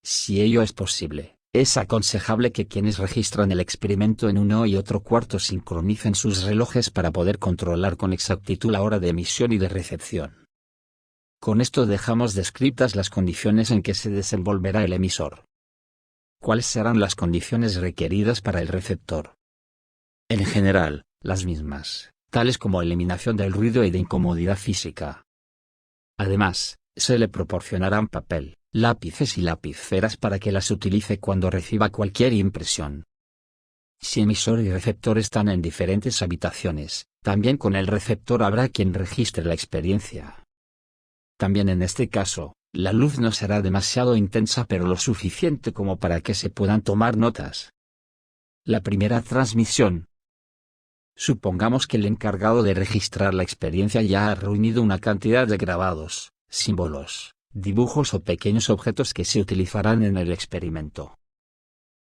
Si ello es posible, es aconsejable que quienes registran el experimento en uno y otro cuarto sincronicen sus relojes para poder controlar con exactitud la hora de emisión y de recepción. Con esto dejamos descritas las condiciones en que se desenvolverá el emisor. ¿Cuáles serán las condiciones requeridas para el receptor? En general, las mismas, tales como eliminación del ruido y de incomodidad física. Además, se le proporcionarán papel, lápices y lapiceras para que las utilice cuando reciba cualquier impresión. Si emisor y receptor están en diferentes habitaciones, también con el receptor habrá quien registre la experiencia. También en este caso, la luz no será demasiado intensa, pero lo suficiente como para que se puedan tomar notas. La primera transmisión. Supongamos que el encargado de registrar la experiencia ya ha reunido una cantidad de grabados, símbolos, dibujos o pequeños objetos que se utilizarán en el experimento.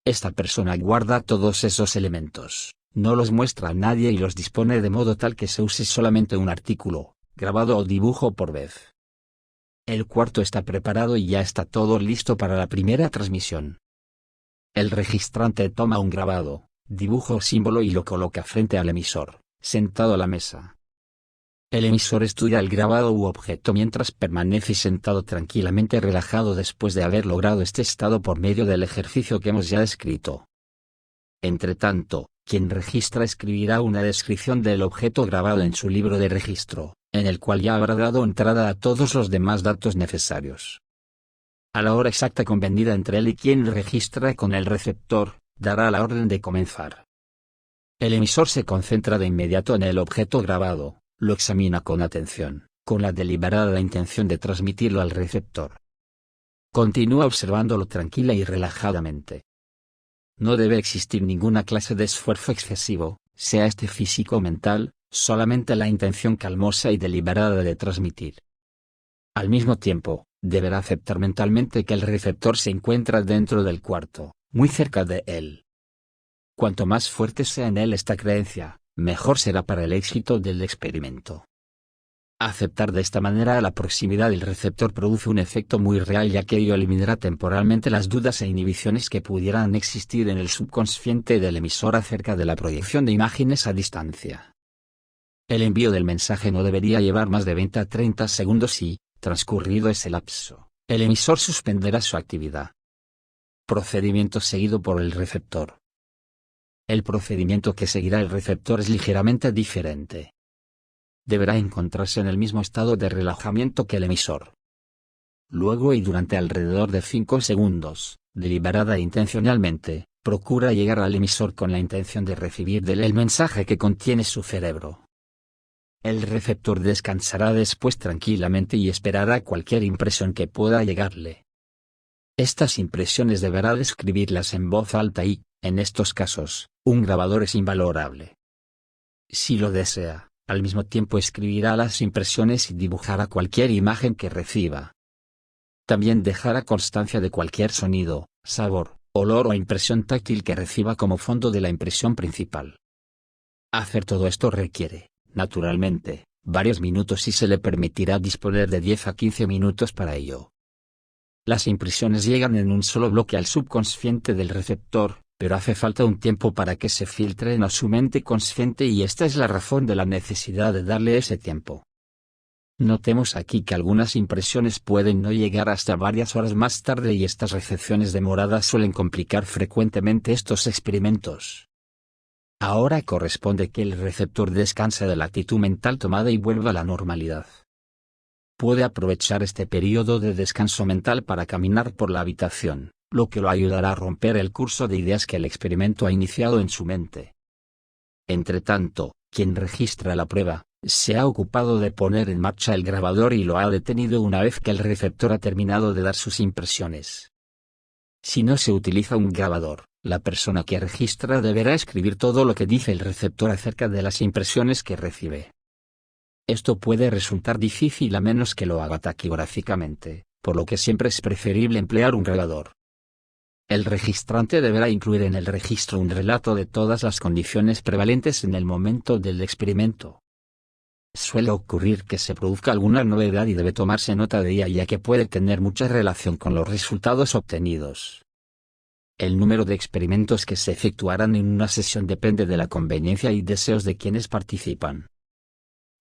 Esta persona guarda todos esos elementos, no los muestra a nadie y los dispone de modo tal que se use solamente un artículo, grabado o dibujo por vez. El cuarto está preparado y ya está todo listo para la primera transmisión. El registrante toma un grabado, dibujo o símbolo y lo coloca frente al emisor, sentado a la mesa. El emisor estudia el grabado u objeto mientras permanece sentado tranquilamente relajado después de haber logrado este estado por medio del ejercicio que hemos ya descrito. Entretanto, quien registra escribirá una descripción del objeto grabado en su libro de registro, en el cual ya habrá dado entrada a todos los demás datos necesarios. A la hora exacta convenida entre él y quien registra con el receptor, dará la orden de comenzar. El emisor se concentra de inmediato en el objeto grabado, lo examina con atención, con la deliberada intención de transmitirlo al receptor. Continúa observándolo tranquila y relajadamente. No debe existir ninguna clase de esfuerzo excesivo, sea este físico o mental, solamente la intención calmosa y deliberada de transmitir. Al mismo tiempo, deberá aceptar mentalmente que el receptor se encuentra dentro del cuarto, muy cerca de él. Cuanto más fuerte sea en él esta creencia, mejor será para el éxito del experimento. Aceptar de esta manera la proximidad del receptor produce un efecto muy real, ya que ello eliminará temporalmente las dudas e inhibiciones que pudieran existir en el subconsciente del emisor acerca de la proyección de imágenes a distancia. El envío del mensaje no debería llevar más de 20 a 30 segundos y, transcurrido ese lapso, el emisor suspenderá su actividad. Procedimiento seguido por el receptor. El procedimiento que seguirá el receptor es ligeramente diferente. Deberá encontrarse en el mismo estado de relajamiento que el emisor. Luego y durante alrededor de 5 segundos, deliberada e intencionalmente, procura llegar al emisor con la intención de recibir de él el mensaje que contiene su cerebro. El receptor descansará después tranquilamente y esperará cualquier impresión que pueda llegarle. Estas impresiones deberá describirlas en voz alta y, en estos casos, un grabador es invalorable. Si lo desea, al mismo tiempo escribirá las impresiones y dibujará cualquier imagen que reciba. También dejará constancia de cualquier sonido, sabor, olor o impresión táctil que reciba como fondo de la impresión principal. Hacer todo esto requiere, naturalmente, varios minutos y se le permitirá disponer de 10 a 15 minutos para ello. Las impresiones llegan en un solo bloque al subconsciente del receptor, pero hace falta un tiempo para que se filtren a su mente consciente y esta es la razón de la necesidad de darle ese tiempo. Notemos aquí que algunas impresiones pueden no llegar hasta varias horas más tarde y estas recepciones demoradas suelen complicar frecuentemente estos experimentos. Ahora corresponde que el receptor descanse de la actitud mental tomada y vuelva a la normalidad. Puede aprovechar este periodo de descanso mental para caminar por la habitación, lo que lo ayudará a romper el curso de ideas que el experimento ha iniciado en su mente. Entretanto, quien registra la prueba, se ha ocupado de poner en marcha el grabador y lo ha detenido una vez que el receptor ha terminado de dar sus impresiones. Si no se utiliza un grabador, la persona que registra deberá escribir todo lo que dice el receptor acerca de las impresiones que recibe. Esto puede resultar difícil a menos que lo haga taquigráficamente, por lo que siempre es preferible emplear un grabador. El registrante deberá incluir en el registro un relato de todas las condiciones prevalentes en el momento del experimento. Suele ocurrir que se produzca alguna novedad y debe tomarse nota de ella ya que puede tener mucha relación con los resultados obtenidos. El número de experimentos que se efectuarán en una sesión depende de la conveniencia y deseos de quienes participan.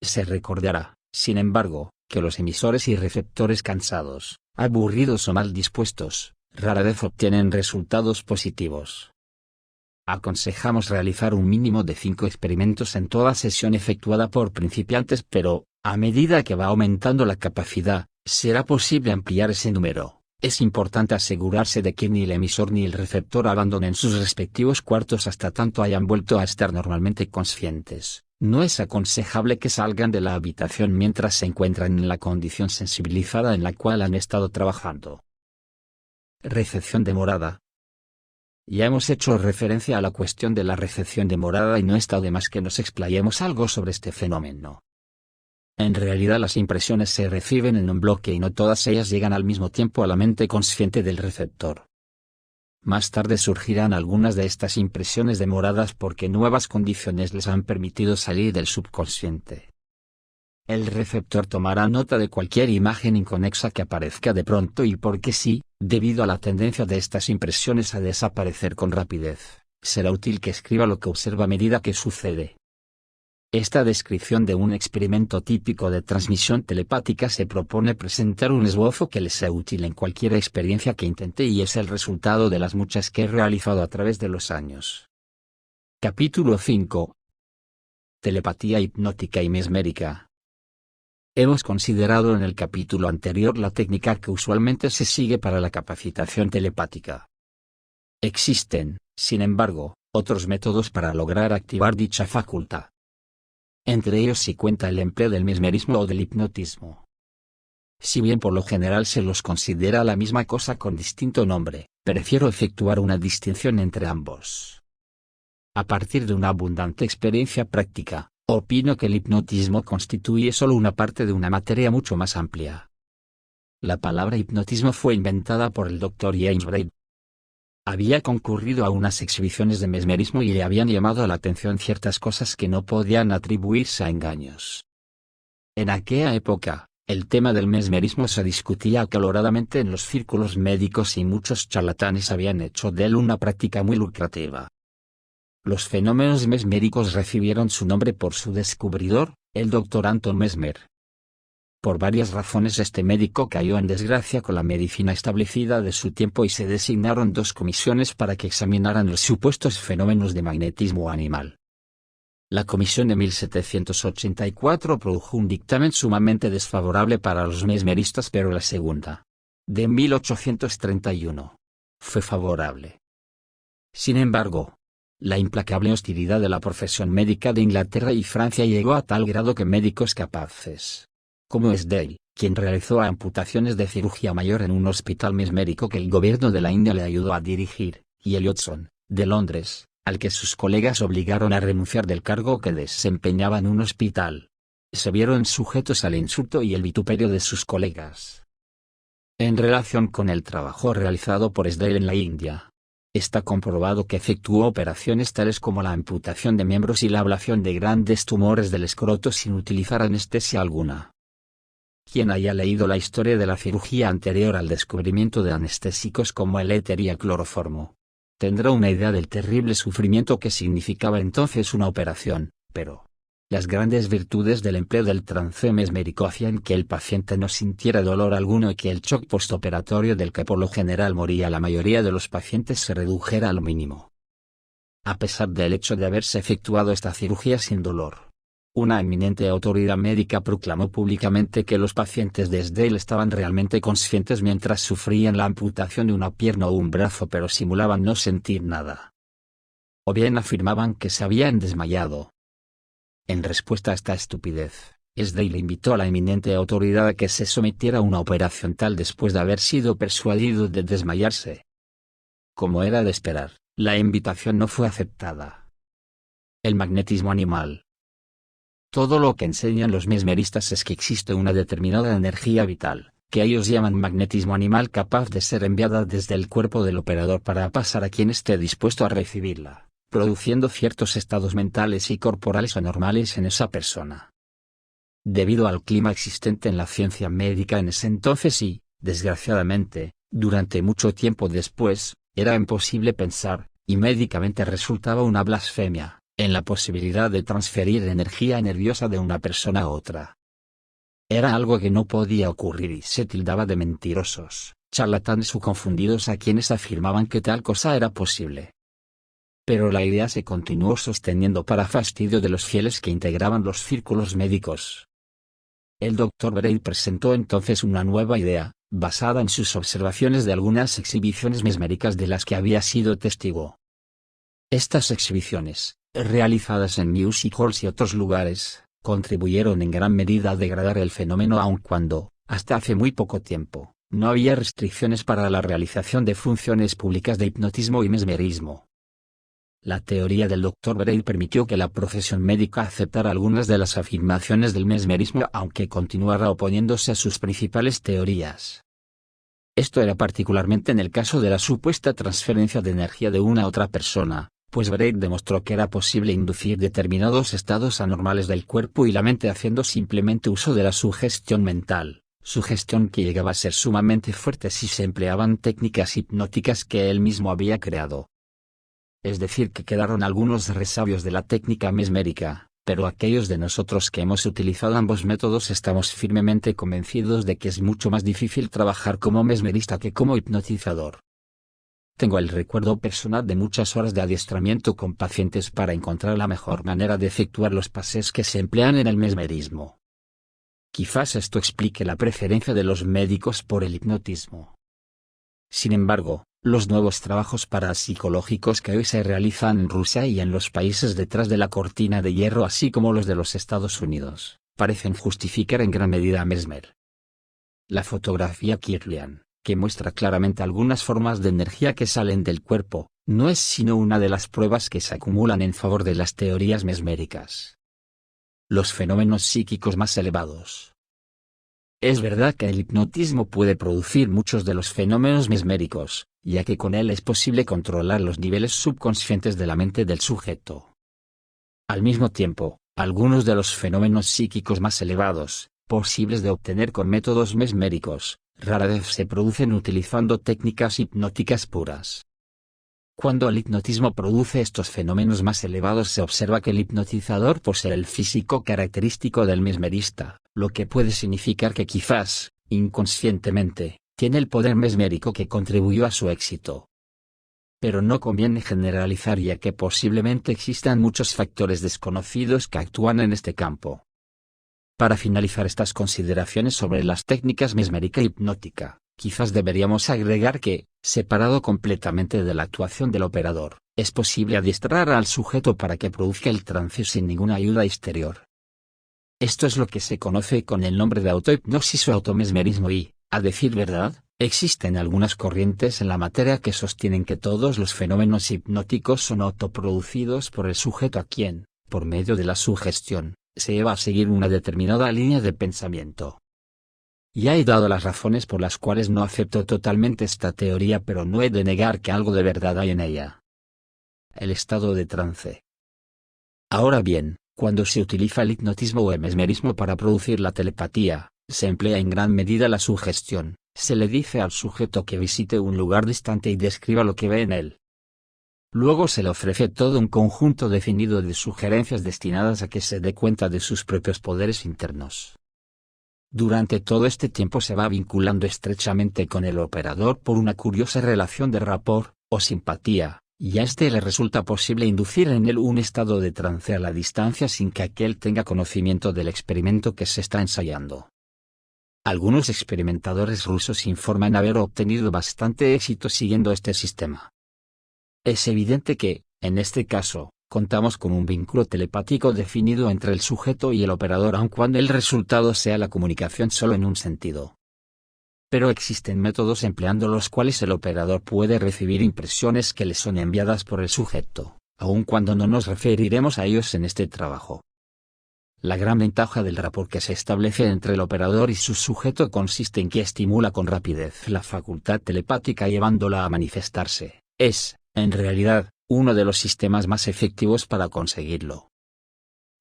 Se recordará, sin embargo, que los emisores y receptores cansados, aburridos o mal dispuestos, rara vez obtienen resultados positivos. Aconsejamos realizar un mínimo de 5 experimentos en toda sesión efectuada por principiantes, pero, a medida que va aumentando la capacidad, será posible ampliar ese número. Es importante asegurarse de que ni el emisor ni el receptor abandonen sus respectivos cuartos hasta tanto hayan vuelto a estar normalmente conscientes. No es aconsejable que salgan de la habitación mientras se encuentran en la condición sensibilizada en la cual han estado trabajando. Recepción demorada. Ya hemos hecho referencia a la cuestión de la recepción demorada y no está de más que nos explayemos algo sobre este fenómeno. En realidad las impresiones se reciben en un bloque y no todas ellas llegan al mismo tiempo a la mente consciente del receptor. Más tarde surgirán algunas de estas impresiones demoradas porque nuevas condiciones les han permitido salir del subconsciente. El receptor tomará nota de cualquier imagen inconexa que aparezca de pronto y porque sí, debido a la tendencia de estas impresiones a desaparecer con rapidez, será útil que escriba lo que observa a medida que sucede. Esta descripción de un experimento típico de transmisión telepática se propone presentar un esbozo que les sea útil en cualquier experiencia que intente y es el resultado de las muchas que he realizado a través de los años. Capítulo 5. Telepatía hipnótica y mesmérica. Hemos considerado en el capítulo anterior la técnica que usualmente se sigue para la capacitación telepática. Existen, sin embargo, otros métodos para lograr activar dicha facultad. Entre ellos se cuenta el empleo del mesmerismo o del hipnotismo. Si bien por lo general se los considera la misma cosa con distinto nombre, prefiero efectuar una distinción entre ambos. A partir de una abundante experiencia práctica, opino que el hipnotismo constituye solo una parte de una materia mucho más amplia. La palabra hipnotismo fue inventada por el Dr. James Braid. Había concurrido a unas exhibiciones de mesmerismo y le habían llamado la atención ciertas cosas que no podían atribuirse a engaños. En aquella época, el tema del mesmerismo se discutía acaloradamente en los círculos médicos y muchos charlatanes habían hecho de él una práctica muy lucrativa. Los fenómenos mesméricos recibieron su nombre por su descubridor, el Dr. Anton Mesmer. Por varias razones este médico cayó en desgracia con la medicina establecida de su tiempo y se designaron dos comisiones para que examinaran los supuestos fenómenos de magnetismo animal. La comisión de 1784 produjo un dictamen sumamente desfavorable para los mesmeristas, pero la segunda, de 1831, fue favorable. Sin embargo, la implacable hostilidad de la profesión médica de Inglaterra y Francia llegó a tal grado que médicos capaces, como Esdale, quien realizó amputaciones de cirugía mayor en un hospital mesmérico que el gobierno de la India le ayudó a dirigir, y Elliotson, de Londres, al que sus colegas obligaron a renunciar del cargo que desempeñaba en un hospital, se vieron sujetos al insulto y el vituperio de sus colegas. En relación con el trabajo realizado por Esdale en la India, está comprobado que efectuó operaciones tales como la amputación de miembros y la ablación de grandes tumores del escroto sin utilizar anestesia alguna. Quien haya leído la historia de la cirugía anterior al descubrimiento de anestésicos como el éter y el cloroformo, tendrá una idea del terrible sufrimiento que significaba entonces una operación, pero las grandes virtudes del empleo del trance mesmérico hacían que el paciente no sintiera dolor alguno y que el shock postoperatorio del que por lo general moría la mayoría de los pacientes se redujera al mínimo. A pesar del hecho de haberse efectuado esta cirugía sin dolor, una eminente autoridad médica proclamó públicamente que los pacientes de Esdale estaban realmente conscientes mientras sufrían la amputación de una pierna o un brazo, pero simulaban no sentir nada. O bien afirmaban que se habían desmayado. En respuesta a esta estupidez, Esdale invitó a la eminente autoridad a que se sometiera a una operación tal después de haber sido persuadido de desmayarse. Como era de esperar, la invitación no fue aceptada. El magnetismo animal. Todo lo que enseñan los mesmeristas es que existe una determinada energía vital, que ellos llaman magnetismo animal, capaz de ser enviada desde el cuerpo del operador para pasar a quien esté dispuesto a recibirla, produciendo ciertos estados mentales y corporales anormales en esa persona. Debido al clima existente en la ciencia médica en ese entonces y, desgraciadamente, durante mucho tiempo después, era imposible pensar, y médicamente resultaba una blasfemia, en la posibilidad de transferir energía nerviosa de una persona a otra. Era algo que no podía ocurrir y se tildaba de mentirosos, charlatanes o confundidos a quienes afirmaban que tal cosa era posible. Pero la idea se continuó sosteniendo para fastidio de los fieles que integraban los círculos médicos. El Dr. Braid presentó entonces una nueva idea, basada en sus observaciones de algunas exhibiciones mesméricas de las que había sido testigo. Estas exhibiciones, realizadas en music halls y otros lugares, contribuyeron en gran medida a degradar el fenómeno aun cuando, hasta hace muy poco tiempo, no había restricciones para la realización de funciones públicas de hipnotismo y mesmerismo. La teoría del Dr. Braid permitió que la profesión médica aceptara algunas de las afirmaciones del mesmerismo aunque continuara oponiéndose a sus principales teorías. Esto era particularmente en el caso de la supuesta transferencia de energía de una a otra persona, pues Braid demostró que era posible inducir determinados estados anormales del cuerpo y la mente haciendo simplemente uso de la sugestión mental, sugestión que llegaba a ser sumamente fuerte si se empleaban técnicas hipnóticas que él mismo había creado. Es decir, que quedaron algunos resabios de la técnica mesmérica, pero aquellos de nosotros que hemos utilizado ambos métodos estamos firmemente convencidos de que es mucho más difícil trabajar como mesmerista que como hipnotizador. Tengo el recuerdo personal de muchas horas de adiestramiento con pacientes para encontrar la mejor manera de efectuar los pases que se emplean en el mesmerismo. Quizás esto explique la preferencia de los médicos por el hipnotismo. Sin embargo, los nuevos trabajos parapsicológicos que hoy se realizan en Rusia y en los países detrás de la cortina de hierro, así como los de los Estados Unidos, parecen justificar en gran medida a Mesmer. La fotografía Kirlian, que muestra claramente algunas formas de energía que salen del cuerpo, no es sino una de las pruebas que se acumulan en favor de las teorías mesméricas. Los fenómenos psíquicos más elevados. Es verdad que el hipnotismo puede producir muchos de los fenómenos mesméricos, ya que con él es posible controlar los niveles subconscientes de la mente del sujeto. Al mismo tiempo, algunos de los fenómenos psíquicos más elevados, posibles de obtener con métodos mesméricos, rara vez se producen utilizando técnicas hipnóticas puras. Cuando el hipnotismo produce estos fenómenos más elevados, se observa que el hipnotizador posee el físico característico del mesmerista, lo que puede significar que quizás, inconscientemente, tiene el poder mesmérico que contribuyó a su éxito. Pero no conviene generalizar, ya que posiblemente existan muchos factores desconocidos que actúan en este campo. Para finalizar estas consideraciones sobre las técnicas mesmérica e hipnótica, quizás deberíamos agregar que, separado completamente de la actuación del operador, es posible adiestrar al sujeto para que produzca el trance sin ninguna ayuda exterior. Esto es lo que se conoce con el nombre de autohipnosis o automesmerismo y, a decir verdad, existen algunas corrientes en la materia que sostienen que todos los fenómenos hipnóticos son autoproducidos por el sujeto a quien, por medio de la sugestión, se lleva a seguir una determinada línea de pensamiento. Ya he dado las razones por las cuales no acepto totalmente esta teoría, pero no he de negar que algo de verdad hay en ella. El estado de trance. Ahora bien, cuando se utiliza el hipnotismo o el mesmerismo para producir la telepatía, se emplea en gran medida la sugestión. Se le dice al sujeto que visite un lugar distante y describa lo que ve en él. Luego se le ofrece todo un conjunto definido de sugerencias destinadas a que se dé cuenta de sus propios poderes internos. Durante todo este tiempo se va vinculando estrechamente con el operador por una curiosa relación de rapport, o simpatía, y a este le resulta posible inducir en él un estado de trance a la distancia sin que aquel tenga conocimiento del experimento que se está ensayando. Algunos experimentadores rusos informan haber obtenido bastante éxito siguiendo este sistema. Es evidente que, en este caso, contamos con un vínculo telepático definido entre el sujeto y el operador, aun cuando el resultado sea la comunicación solo en un sentido. Pero existen métodos empleando los cuales el operador puede recibir impresiones que le son enviadas por el sujeto, aun cuando no nos referiremos a ellos en este trabajo. La gran ventaja del rapport que se establece entre el operador y su sujeto consiste en que estimula con rapidez la facultad telepática llevándola a manifestarse. Es, en realidad, uno de los sistemas más efectivos para conseguirlo.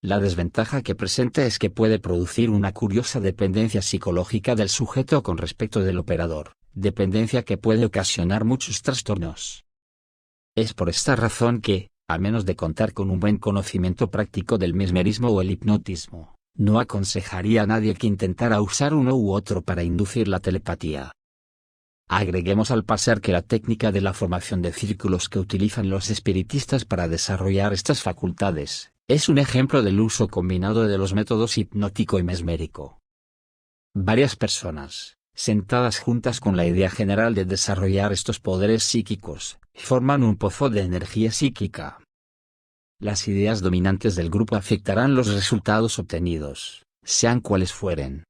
La desventaja que presenta es que puede producir una curiosa dependencia psicológica del sujeto con respecto del operador, dependencia que puede ocasionar muchos trastornos. Es por esta razón que, a menos de contar con un buen conocimiento práctico del mesmerismo o el hipnotismo, no aconsejaría a nadie que intentara usar uno u otro para inducir la telepatía. Agreguemos al pasar que la técnica de la formación de círculos que utilizan los espiritistas para desarrollar estas facultades, es un ejemplo del uso combinado de los métodos hipnótico y mesmérico. Varias personas, sentadas juntas con la idea general de desarrollar estos poderes psíquicos, forman un pozo de energía psíquica. Las ideas dominantes del grupo afectarán los resultados obtenidos, sean cuales fueren.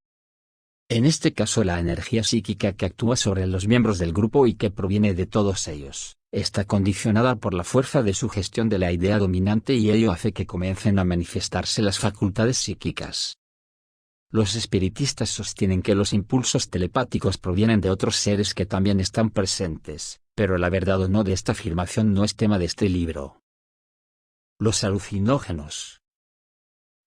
En este caso, la energía psíquica que actúa sobre los miembros del grupo y que proviene de todos ellos, está condicionada por la fuerza de sugestión de la idea dominante y ello hace que comiencen a manifestarse las facultades psíquicas. Los espiritistas sostienen que los impulsos telepáticos provienen de otros seres que también están presentes, pero la verdad o no de esta afirmación no es tema de este libro. Los alucinógenos.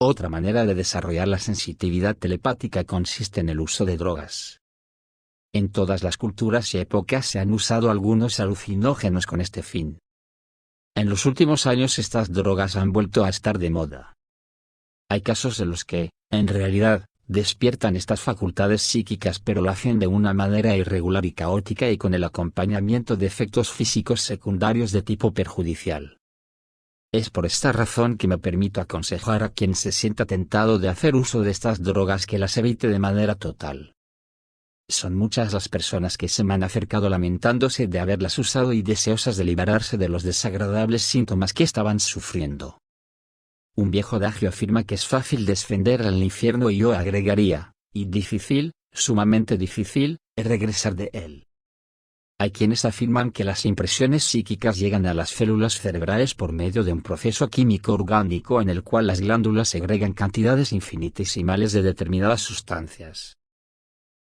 Otra manera de desarrollar la sensitividad telepática consiste en el uso de drogas. En todas las culturas y épocas se han usado algunos alucinógenos con este fin. En los últimos años estas drogas han vuelto a estar de moda. Hay casos en los que, en realidad, despiertan estas facultades psíquicas pero lo hacen de una manera irregular y caótica y con el acompañamiento de efectos físicos secundarios de tipo perjudicial. Es por esta razón que me permito aconsejar a quien se sienta tentado de hacer uso de estas drogas que las evite de manera total. Son muchas las personas que se me han acercado lamentándose de haberlas usado y deseosas de liberarse de los desagradables síntomas que estaban sufriendo. Un viejo adagio afirma que es fácil descender al infierno y yo agregaría, y difícil, sumamente difícil, regresar de él. Hay quienes afirman que las impresiones psíquicas llegan a las células cerebrales por medio de un proceso químico orgánico en el cual las glándulas segregan cantidades infinitesimales de determinadas sustancias.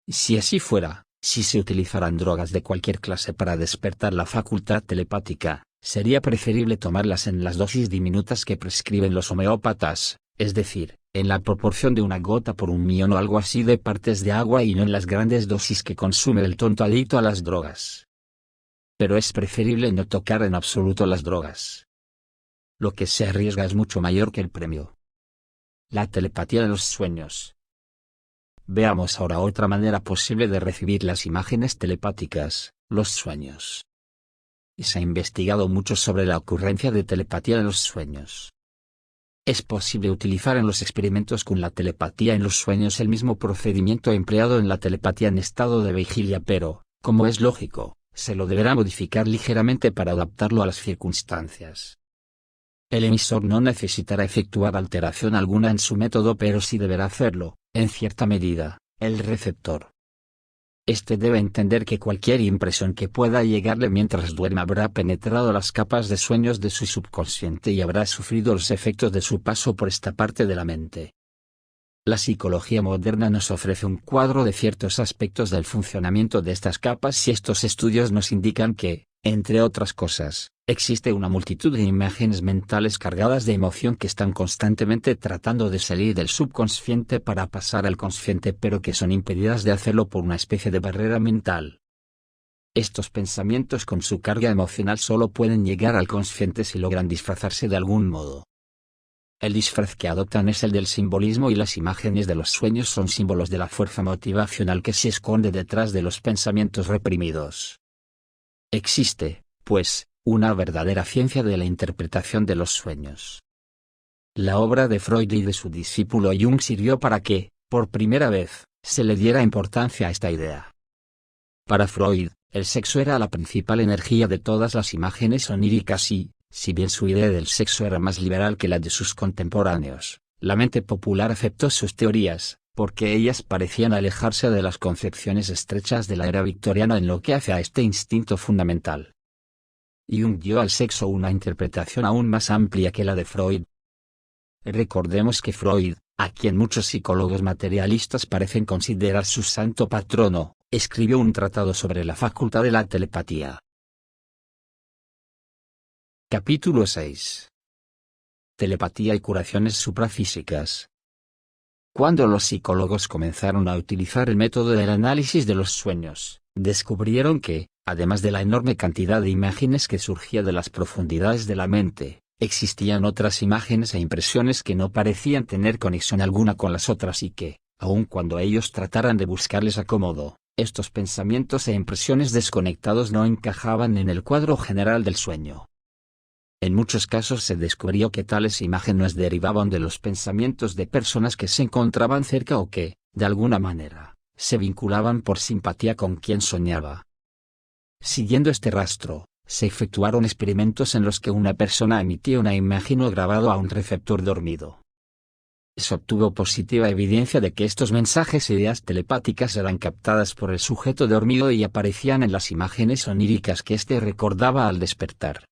Si así fuera, si se utilizaran drogas de cualquier clase para despertar la facultad telepática, sería preferible tomarlas en las dosis diminutas que prescriben los homeópatas, es decir, en la proporción de una gota por 1.000.000 o algo así de partes de agua y no en las grandes dosis que consume el tonto adicto a las drogas. Pero es preferible no tocar en absoluto las drogas. Lo que se arriesga es mucho mayor que el premio. La telepatía de los sueños. Veamos ahora otra manera posible de recibir las imágenes telepáticas, los sueños. Se ha investigado mucho sobre la ocurrencia de telepatía en los sueños. Es posible utilizar en los experimentos con la telepatía en los sueños el mismo procedimiento empleado en la telepatía en estado de vigilia pero, como es lógico, se lo deberá modificar ligeramente para adaptarlo a las circunstancias. El emisor no necesitará efectuar alteración alguna en su método pero sí deberá hacerlo, en cierta medida, el receptor. Este debe entender que cualquier impresión que pueda llegarle mientras duerme habrá penetrado las capas de sueños de su subconsciente y habrá sufrido los efectos de su paso por esta parte de la mente. La psicología moderna nos ofrece un cuadro de ciertos aspectos del funcionamiento de estas capas y estos estudios nos indican que, entre otras cosas, existe una multitud de imágenes mentales cargadas de emoción que están constantemente tratando de salir del subconsciente para pasar al consciente pero que son impedidas de hacerlo por una especie de barrera mental. Estos pensamientos con su carga emocional solo pueden llegar al consciente si logran disfrazarse de algún modo. El disfraz que adoptan es el del simbolismo y las imágenes de los sueños son símbolos de la fuerza motivacional que se esconde detrás de los pensamientos reprimidos. Existe, pues, una verdadera ciencia de la interpretación de los sueños. La obra de Freud y de su discípulo Jung sirvió para que, por primera vez, se le diera importancia a esta idea. Para Freud, el sexo era la principal energía de todas las imágenes oníricas y, si bien su idea del sexo era más liberal que la de sus contemporáneos, la mente popular aceptó sus teorías, porque ellas parecían alejarse de las concepciones estrechas de la era victoriana en lo que hace a este instinto fundamental. Jung dio al sexo una interpretación aún más amplia que la de Freud. Recordemos que Freud, a quien muchos psicólogos materialistas parecen considerar su santo patrono, escribió un tratado sobre la facultad de la telepatía. Capítulo 6. Telepatía y curaciones suprafísicas. Cuando los psicólogos comenzaron a utilizar el método del análisis de los sueños, descubrieron que, además de la enorme cantidad de imágenes que surgía de las profundidades de la mente, existían otras imágenes e impresiones que no parecían tener conexión alguna con las otras y que, aun cuando ellos trataran de buscarles acomodo, estos pensamientos e impresiones desconectados no encajaban en el cuadro general del sueño. En muchos casos se descubrió que tales imágenes derivaban de los pensamientos de personas que se encontraban cerca o que, de alguna manera, se vinculaban por simpatía con quien soñaba. Siguiendo este rastro, se efectuaron experimentos en los que una persona emitía una imagen o grabado a un receptor dormido. Se obtuvo positiva evidencia de que estos mensajes e ideas telepáticas eran captadas por el sujeto dormido y aparecían en las imágenes oníricas que éste recordaba al despertar.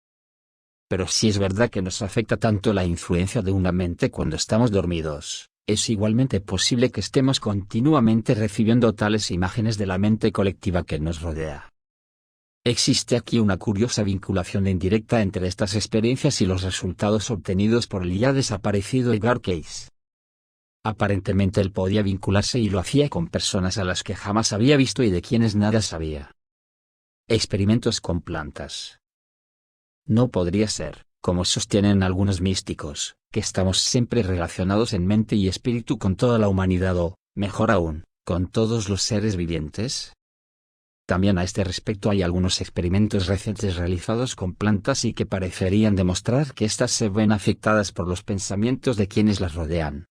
Pero si es verdad que nos afecta tanto la influencia de una mente cuando estamos dormidos, es igualmente posible que estemos continuamente recibiendo tales imágenes de la mente colectiva que nos rodea. Existe aquí una curiosa vinculación indirecta entre estas experiencias y los resultados obtenidos por el ya desaparecido Edgar Cayce. Aparentemente él podía vincularse y lo hacía con personas a las que jamás había visto y de quienes nada sabía. Experimentos con plantas. No podría ser, como sostienen algunos místicos, que estamos siempre relacionados en mente y espíritu con toda la humanidad o, mejor aún, con todos los seres vivientes? También a este respecto hay algunos experimentos recientes realizados con plantas y que parecerían demostrar que éstas se ven afectadas por los pensamientos de quienes las rodean.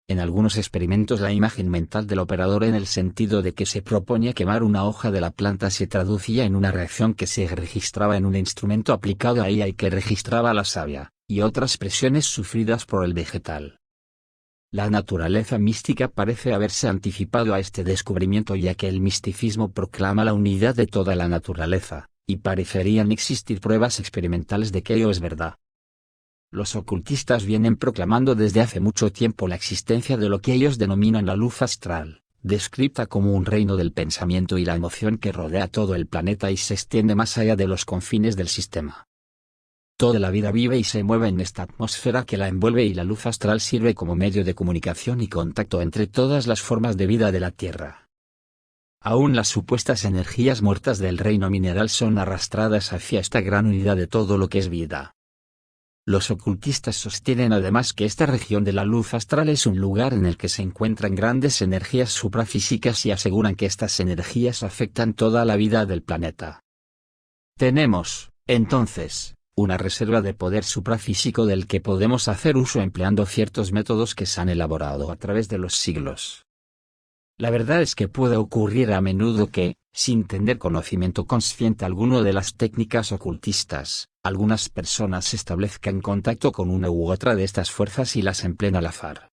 En algunos experimentos la imagen mental del operador en el sentido de que se proponía quemar una hoja de la planta se traducía en una reacción que se registraba en un instrumento aplicado a ella y que registraba la savia, y otras presiones sufridas por el vegetal. La naturaleza mística parece haberse anticipado a este descubrimiento ya que el misticismo proclama la unidad de toda la naturaleza, y parecerían existir pruebas experimentales de que ello es verdad. Los ocultistas vienen proclamando desde hace mucho tiempo la existencia de lo que ellos denominan la luz astral, descrita como un reino del pensamiento y la emoción que rodea todo el planeta y se extiende más allá de los confines del sistema. Toda la vida vive y se mueve en esta atmósfera que la envuelve y la luz astral sirve como medio de comunicación y contacto entre todas las formas de vida de la Tierra. Aún las supuestas energías muertas del reino mineral son arrastradas hacia esta gran unidad de todo lo que es vida. Los ocultistas sostienen además que esta región de la luz astral es un lugar en el que se encuentran grandes energías suprafísicas y aseguran que estas energías afectan toda la vida del planeta. Tenemos, entonces, una reserva de poder suprafísico del que podemos hacer uso empleando ciertos métodos que se han elaborado a través de los siglos. La verdad es que puede ocurrir a menudo que, sin tener conocimiento consciente alguno de las técnicas ocultistas, algunas personas establezcan contacto con una u otra de estas fuerzas y las empleen al azar.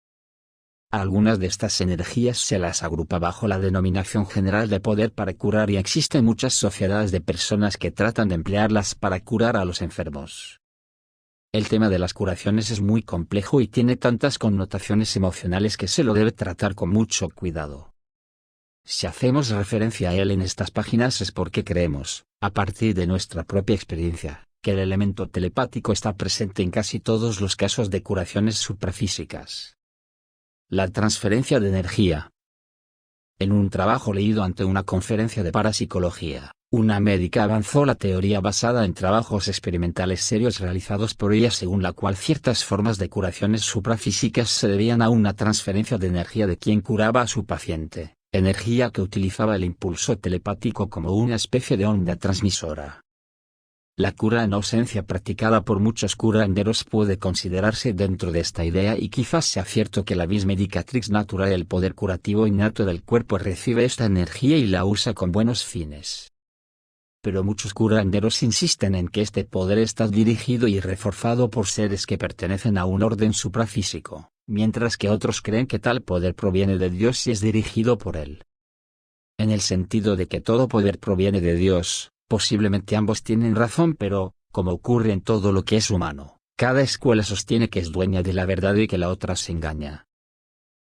A algunas de estas energías se las agrupa bajo la denominación general de poder para curar y existen muchas sociedades de personas que tratan de emplearlas para curar a los enfermos. El tema de las curaciones es muy complejo y tiene tantas connotaciones emocionales que se lo debe tratar con mucho cuidado. Si hacemos referencia a él en estas páginas es porque creemos, a partir de nuestra propia experiencia, que el elemento telepático está presente en casi todos los casos de curaciones suprafísicas. La transferencia de energía. En un trabajo leído ante una conferencia de parapsicología, una médica avanzó la teoría basada en trabajos experimentales serios realizados por ella según la cual ciertas formas de curaciones suprafísicas se debían a una transferencia de energía de quien curaba a su paciente, energía que utilizaba el impulso telepático como una especie de onda transmisora. La cura en ausencia practicada por muchos curanderos puede considerarse dentro de esta idea y quizás sea cierto que la vis medicatrix natural, el poder curativo innato del cuerpo, recibe esta energía y la usa con buenos fines. Pero muchos curanderos insisten en que este poder está dirigido y reforzado por seres que pertenecen a un orden suprafísico, mientras que otros creen que tal poder proviene de Dios y es dirigido por él. En el sentido de que todo poder proviene de Dios, posiblemente ambos tienen razón, pero, como ocurre en todo lo que es humano, cada escuela sostiene que es dueña de la verdad y que la otra se engaña.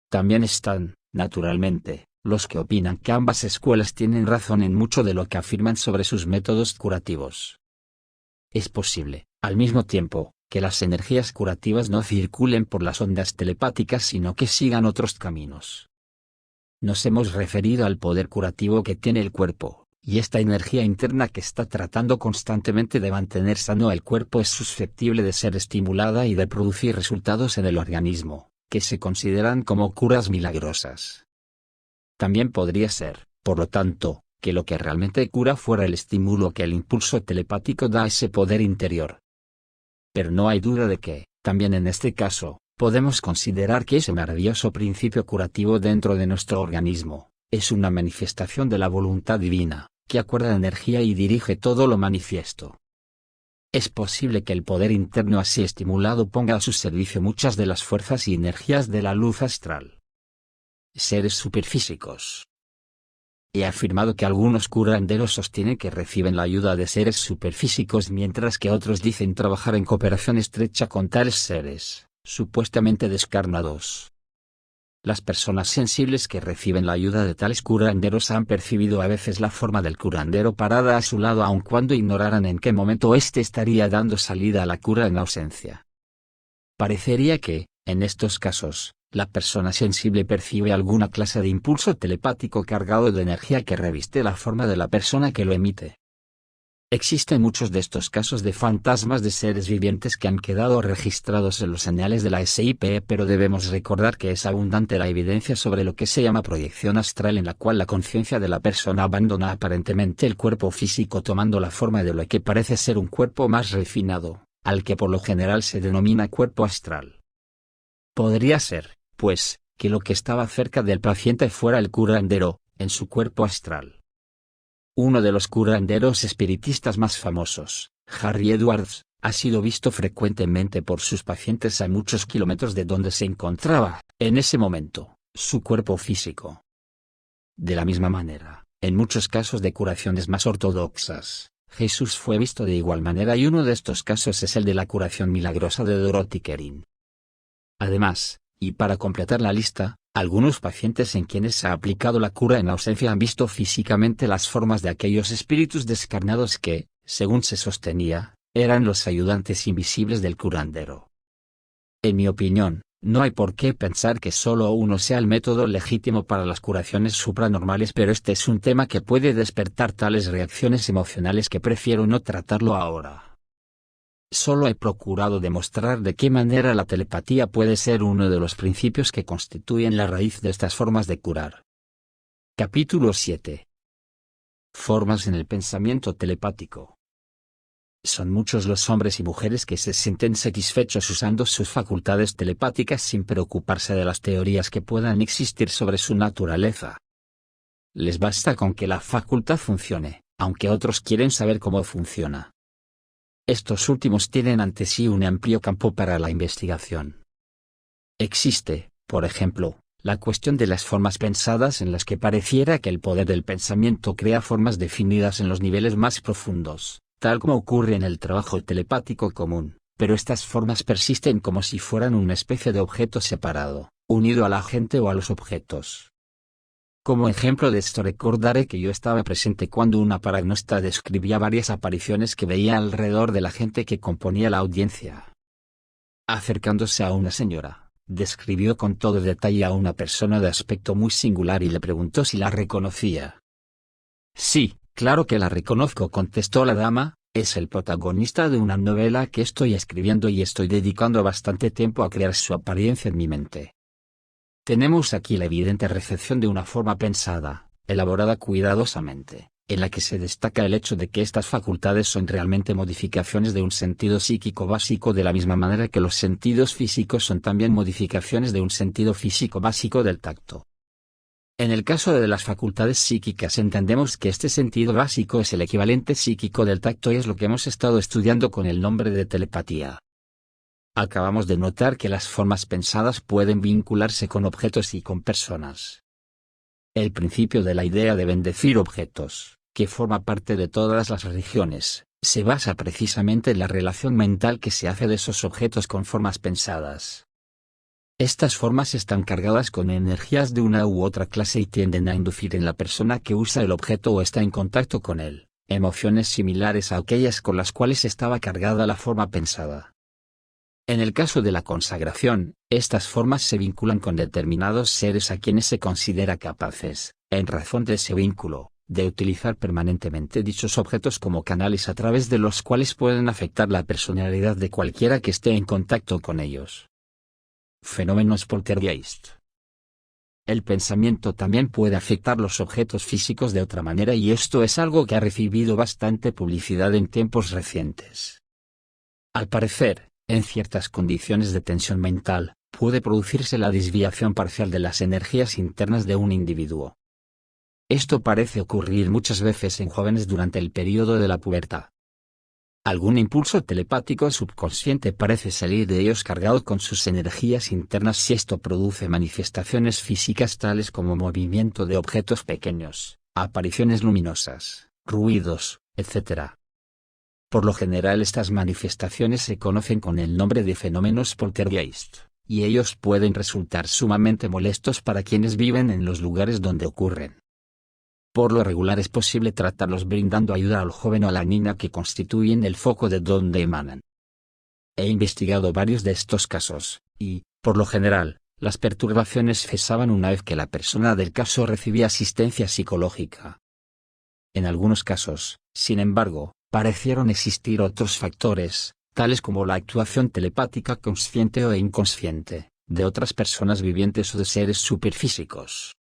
También están, naturalmente, los que opinan que ambas escuelas tienen razón en mucho de lo que afirman sobre sus métodos curativos. Es posible, al mismo tiempo, que las energías curativas no circulen por las ondas telepáticas sino que sigan otros caminos. Nos hemos referido al poder curativo que tiene el cuerpo, y esta energía interna que está tratando constantemente de mantener sano el cuerpo es susceptible de ser estimulada y de producir resultados en el organismo, que se consideran como curas milagrosas. También podría ser, por lo tanto, que lo que realmente cura fuera el estímulo que el impulso telepático da a ese poder interior. Pero no hay duda de que, también en este caso, podemos considerar que ese maravilloso principio curativo dentro de nuestro organismo es una manifestación de la voluntad divina, que acuerda energía y dirige todo lo manifiesto. Es posible que el poder interno así estimulado ponga a su servicio muchas de las fuerzas y energías de la luz astral. Seres superfísicos. He afirmado que algunos curanderos sostienen que reciben la ayuda de seres superfísicos mientras que otros dicen trabajar en cooperación estrecha con tales seres, supuestamente descarnados. Las personas sensibles que reciben la ayuda de tales curanderos han percibido a veces la forma del curandero parada a su lado aun cuando ignoraran en qué momento éste estaría dando salida a la cura en ausencia. Parecería que, en estos casos, la persona sensible percibe alguna clase de impulso telepático cargado de energía que reviste la forma de la persona que lo emite. Existen muchos de estos casos de fantasmas de seres vivientes que han quedado registrados en los anales de la SIPE, pero debemos recordar que es abundante la evidencia sobre lo que se llama proyección astral, en la cual la conciencia de la persona abandona aparentemente el cuerpo físico tomando la forma de lo que parece ser un cuerpo más refinado, al que por lo general se denomina cuerpo astral. Podría ser, pues, que lo que estaba cerca del paciente fuera el curandero, en su cuerpo astral. Uno de los curanderos espiritistas más famosos, Harry Edwards, ha sido visto frecuentemente por sus pacientes a muchos kilómetros de donde se encontraba, en ese momento, su cuerpo físico. De la misma manera, en muchos casos de curaciones más ortodoxas, Jesús fue visto de igual manera, y uno de estos casos es el de la curación milagrosa de Dorothy Kerin. Además, y para completar la lista, algunos pacientes en quienes se ha aplicado la cura en ausencia han visto físicamente las formas de aquellos espíritus descarnados que, según se sostenía, eran los ayudantes invisibles del curandero. En mi opinión, no hay por qué pensar que solo uno sea el método legítimo para las curaciones supranormales, pero este es un tema que puede despertar tales reacciones emocionales que prefiero no tratarlo ahora. Solo he procurado demostrar de qué manera la telepatía puede ser uno de los principios que constituyen la raíz de estas formas de curar. Capítulo 7. Formas en el pensamiento telepático. Son muchos los hombres y mujeres que se sienten satisfechos usando sus facultades telepáticas sin preocuparse de las teorías que puedan existir sobre su naturaleza. Les basta con que la facultad funcione, aunque otros quieren saber cómo funciona. Estos últimos tienen ante sí un amplio campo para la investigación. Existe, por ejemplo, la cuestión de las formas pensadas, en las que pareciera que el poder del pensamiento crea formas definidas en los niveles más profundos, tal como ocurre en el trabajo telepático común, pero estas formas persisten como si fueran una especie de objeto separado, unido a la gente o a los objetos. Como ejemplo de esto recordaré que yo estaba presente cuando una paragnosta describía varias apariciones que veía alrededor de la gente que componía la audiencia. Acercándose a una señora, describió con todo detalle a una persona de aspecto muy singular y le preguntó si la reconocía. Sí, claro que la reconozco, contestó la dama, es el protagonista de una novela que estoy escribiendo y estoy dedicando bastante tiempo a crear su apariencia en mi mente. Tenemos aquí la evidente recepción de una forma pensada, elaborada cuidadosamente, en la que se destaca el hecho de que estas facultades son realmente modificaciones de un sentido psíquico básico, de la misma manera que los sentidos físicos son también modificaciones de un sentido físico básico del tacto. En el caso de las facultades psíquicas entendemos que este sentido básico es el equivalente psíquico del tacto y es lo que hemos estado estudiando con el nombre de telepatía. Acabamos de notar que las formas pensadas pueden vincularse con objetos y con personas. El principio de la idea de bendecir objetos, que forma parte de todas las religiones, se basa precisamente en la relación mental que se hace de esos objetos con formas pensadas. Estas formas están cargadas con energías de una u otra clase y tienden a inducir en la persona que usa el objeto o está en contacto con él, emociones similares a aquellas con las cuales estaba cargada la forma pensada. En el caso de la consagración, estas formas se vinculan con determinados seres a quienes se considera capaces, en razón de ese vínculo, de utilizar permanentemente dichos objetos como canales a través de los cuales pueden afectar la personalidad de cualquiera que esté en contacto con ellos. Fenómenos poltergeist. El pensamiento también puede afectar los objetos físicos de otra manera, y esto es algo que ha recibido bastante publicidad en tiempos recientes. Al parecer, en ciertas condiciones de tensión mental, puede producirse la desviación parcial de las energías internas de un individuo. Esto parece ocurrir muchas veces en jóvenes durante el periodo de la pubertad. Algún impulso telepático subconsciente parece salir de ellos cargado con sus energías internas, y esto produce manifestaciones físicas tales como movimiento de objetos pequeños, apariciones luminosas, ruidos, etc. Por lo general estas manifestaciones se conocen con el nombre de fenómenos poltergeist, y ellos pueden resultar sumamente molestos para quienes viven en los lugares donde ocurren. Por lo regular es posible tratarlos brindando ayuda al joven o a la niña que constituyen el foco de donde emanan. He investigado varios de estos casos, y, por lo general, las perturbaciones cesaban una vez que la persona del caso recibía asistencia psicológica. En algunos casos, sin embargo, parecieron existir otros factores, tales como la actuación telepática consciente o inconsciente, de otras personas vivientes o de seres superfísicos.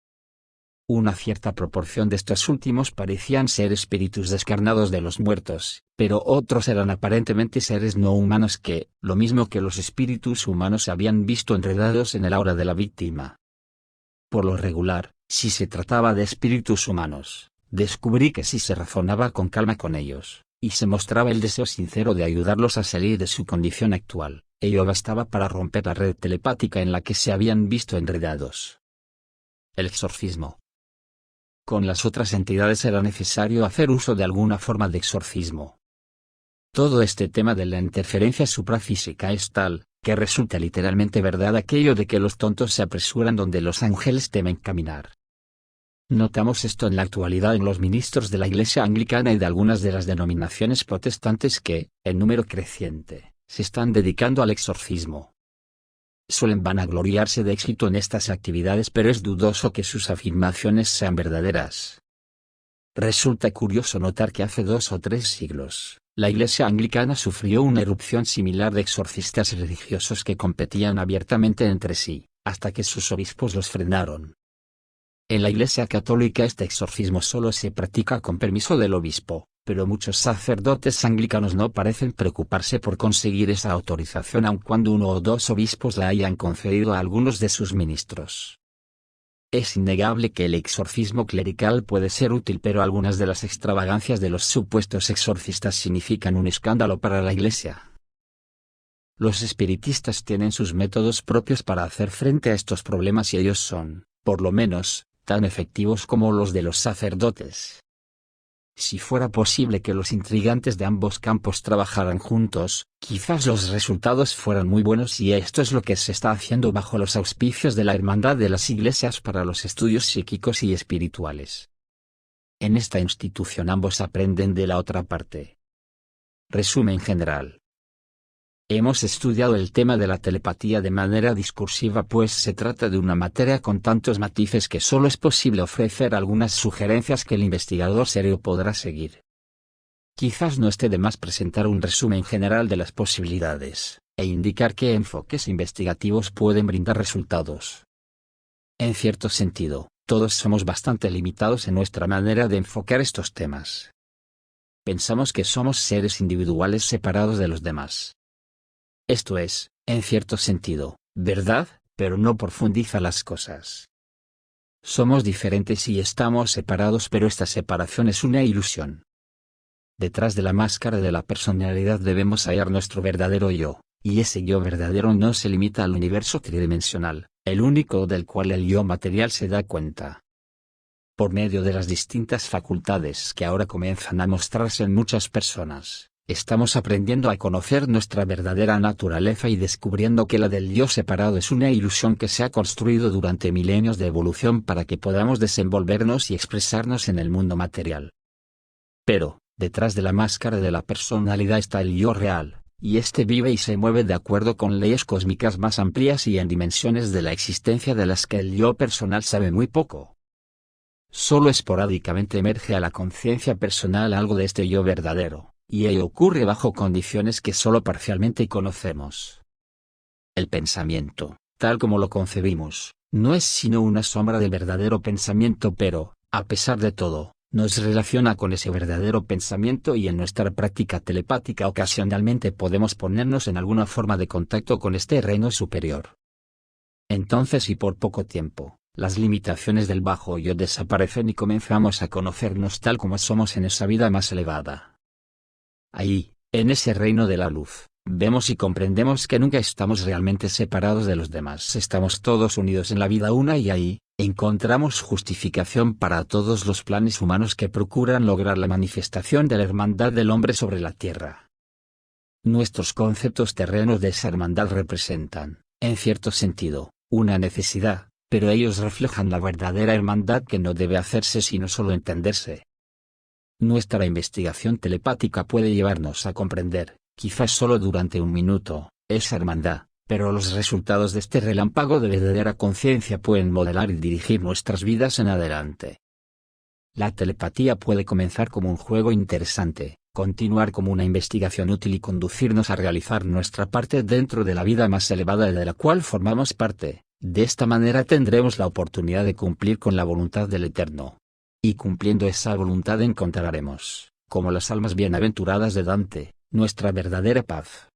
Una cierta proporción de estos últimos parecían ser espíritus descarnados de los muertos, pero otros eran aparentemente seres no humanos que, lo mismo que los espíritus humanos, se habían visto enredados en el aura de la víctima. Por lo regular, si se trataba de espíritus humanos, descubrí que si se razonaba con calma con ellos, y se mostraba el deseo sincero de ayudarlos a salir de su condición actual, ello bastaba para romper la red telepática en la que se habían visto enredados. El exorcismo. Con las otras entidades era necesario hacer uso de alguna forma de exorcismo. Todo este tema de la interferencia suprafísica es tal, que resulta literalmente verdad aquello de que los tontos se apresuran donde los ángeles temen caminar. Notamos esto en la actualidad en los ministros de la Iglesia anglicana y de algunas de las denominaciones protestantes que, en número creciente, se están dedicando al exorcismo. Suelen vanagloriarse de éxito en estas actividades, pero es dudoso que sus afirmaciones sean verdaderas. Resulta curioso notar que hace 2 o 3 siglos, la Iglesia anglicana sufrió una erupción similar de exorcistas religiosos que competían abiertamente entre sí, hasta que sus obispos los frenaron. En la Iglesia católica este exorcismo solo se practica con permiso del obispo, pero muchos sacerdotes anglicanos no parecen preocuparse por conseguir esa autorización aun cuando 1 o 2 obispos la hayan concedido a algunos de sus ministros. Es innegable que el exorcismo clerical puede ser útil, pero algunas de las extravagancias de los supuestos exorcistas significan un escándalo para la Iglesia. Los espiritistas tienen sus métodos propios para hacer frente a estos problemas y ellos son, por lo menos, tan efectivos como los de los sacerdotes. Si fuera posible que los intrigantes de ambos campos trabajaran juntos, quizás los resultados fueran muy buenos, y esto es lo que se está haciendo bajo los auspicios de la Hermandad de las Iglesias para los Estudios Psíquicos y Espirituales. En esta institución ambos aprenden de la otra parte. Resumen general. Hemos estudiado el tema de la telepatía de manera discursiva, pues se trata de una materia con tantos matices que solo es posible ofrecer algunas sugerencias que el investigador serio podrá seguir. Quizás no esté de más presentar un resumen general de las posibilidades, e indicar qué enfoques investigativos pueden brindar resultados. En cierto sentido, todos somos bastante limitados en nuestra manera de enfocar estos temas. Pensamos que somos seres individuales separados de los demás. Esto es, en cierto sentido, verdad, pero no profundiza las cosas. Somos diferentes y estamos separados, pero esta separación es una ilusión. Detrás de la máscara de la personalidad debemos hallar nuestro verdadero yo, y ese yo verdadero no se limita al universo tridimensional, el único del cual el yo material se da cuenta. Por medio de las distintas facultades que ahora comienzan a mostrarse en muchas personas, estamos aprendiendo a conocer nuestra verdadera naturaleza y descubriendo que la del yo separado es una ilusión que se ha construido durante milenios de evolución para que podamos desenvolvernos y expresarnos en el mundo material. Pero, detrás de la máscara de la personalidad está el yo real, y este vive y se mueve de acuerdo con leyes cósmicas más amplias y en dimensiones de la existencia de las que el yo personal sabe muy poco. Solo esporádicamente emerge a la conciencia personal algo de este yo verdadero, y ello ocurre bajo condiciones que solo parcialmente conocemos. El pensamiento, tal como lo concebimos, no es sino una sombra del verdadero pensamiento, pero, a pesar de todo, nos relaciona con ese verdadero pensamiento, y en nuestra práctica telepática ocasionalmente podemos ponernos en alguna forma de contacto con este reino superior. Entonces, y por poco tiempo, las limitaciones del bajo yo desaparecen y comenzamos a conocernos tal como somos en esa vida más elevada. Ahí, en ese reino de la luz, vemos y comprendemos que nunca estamos realmente separados de los demás, estamos todos unidos en la vida una, y ahí, encontramos justificación para todos los planes humanos que procuran lograr la manifestación de la hermandad del hombre sobre la tierra. Nuestros conceptos terrenos de esa hermandad representan, en cierto sentido, una necesidad, pero ellos reflejan la verdadera hermandad que no debe hacerse sino solo entenderse. Nuestra investigación telepática puede llevarnos a comprender, quizás solo durante un minuto, esa hermandad, pero los resultados de este relámpago de verdadera conciencia pueden modelar y dirigir nuestras vidas en adelante. La telepatía puede comenzar como un juego interesante, continuar como una investigación útil y conducirnos a realizar nuestra parte dentro de la vida más elevada de la cual formamos parte. De esta manera tendremos la oportunidad de cumplir con la voluntad del Eterno. Y cumpliendo esa voluntad encontraremos, como las almas bienaventuradas de Dante, nuestra verdadera paz.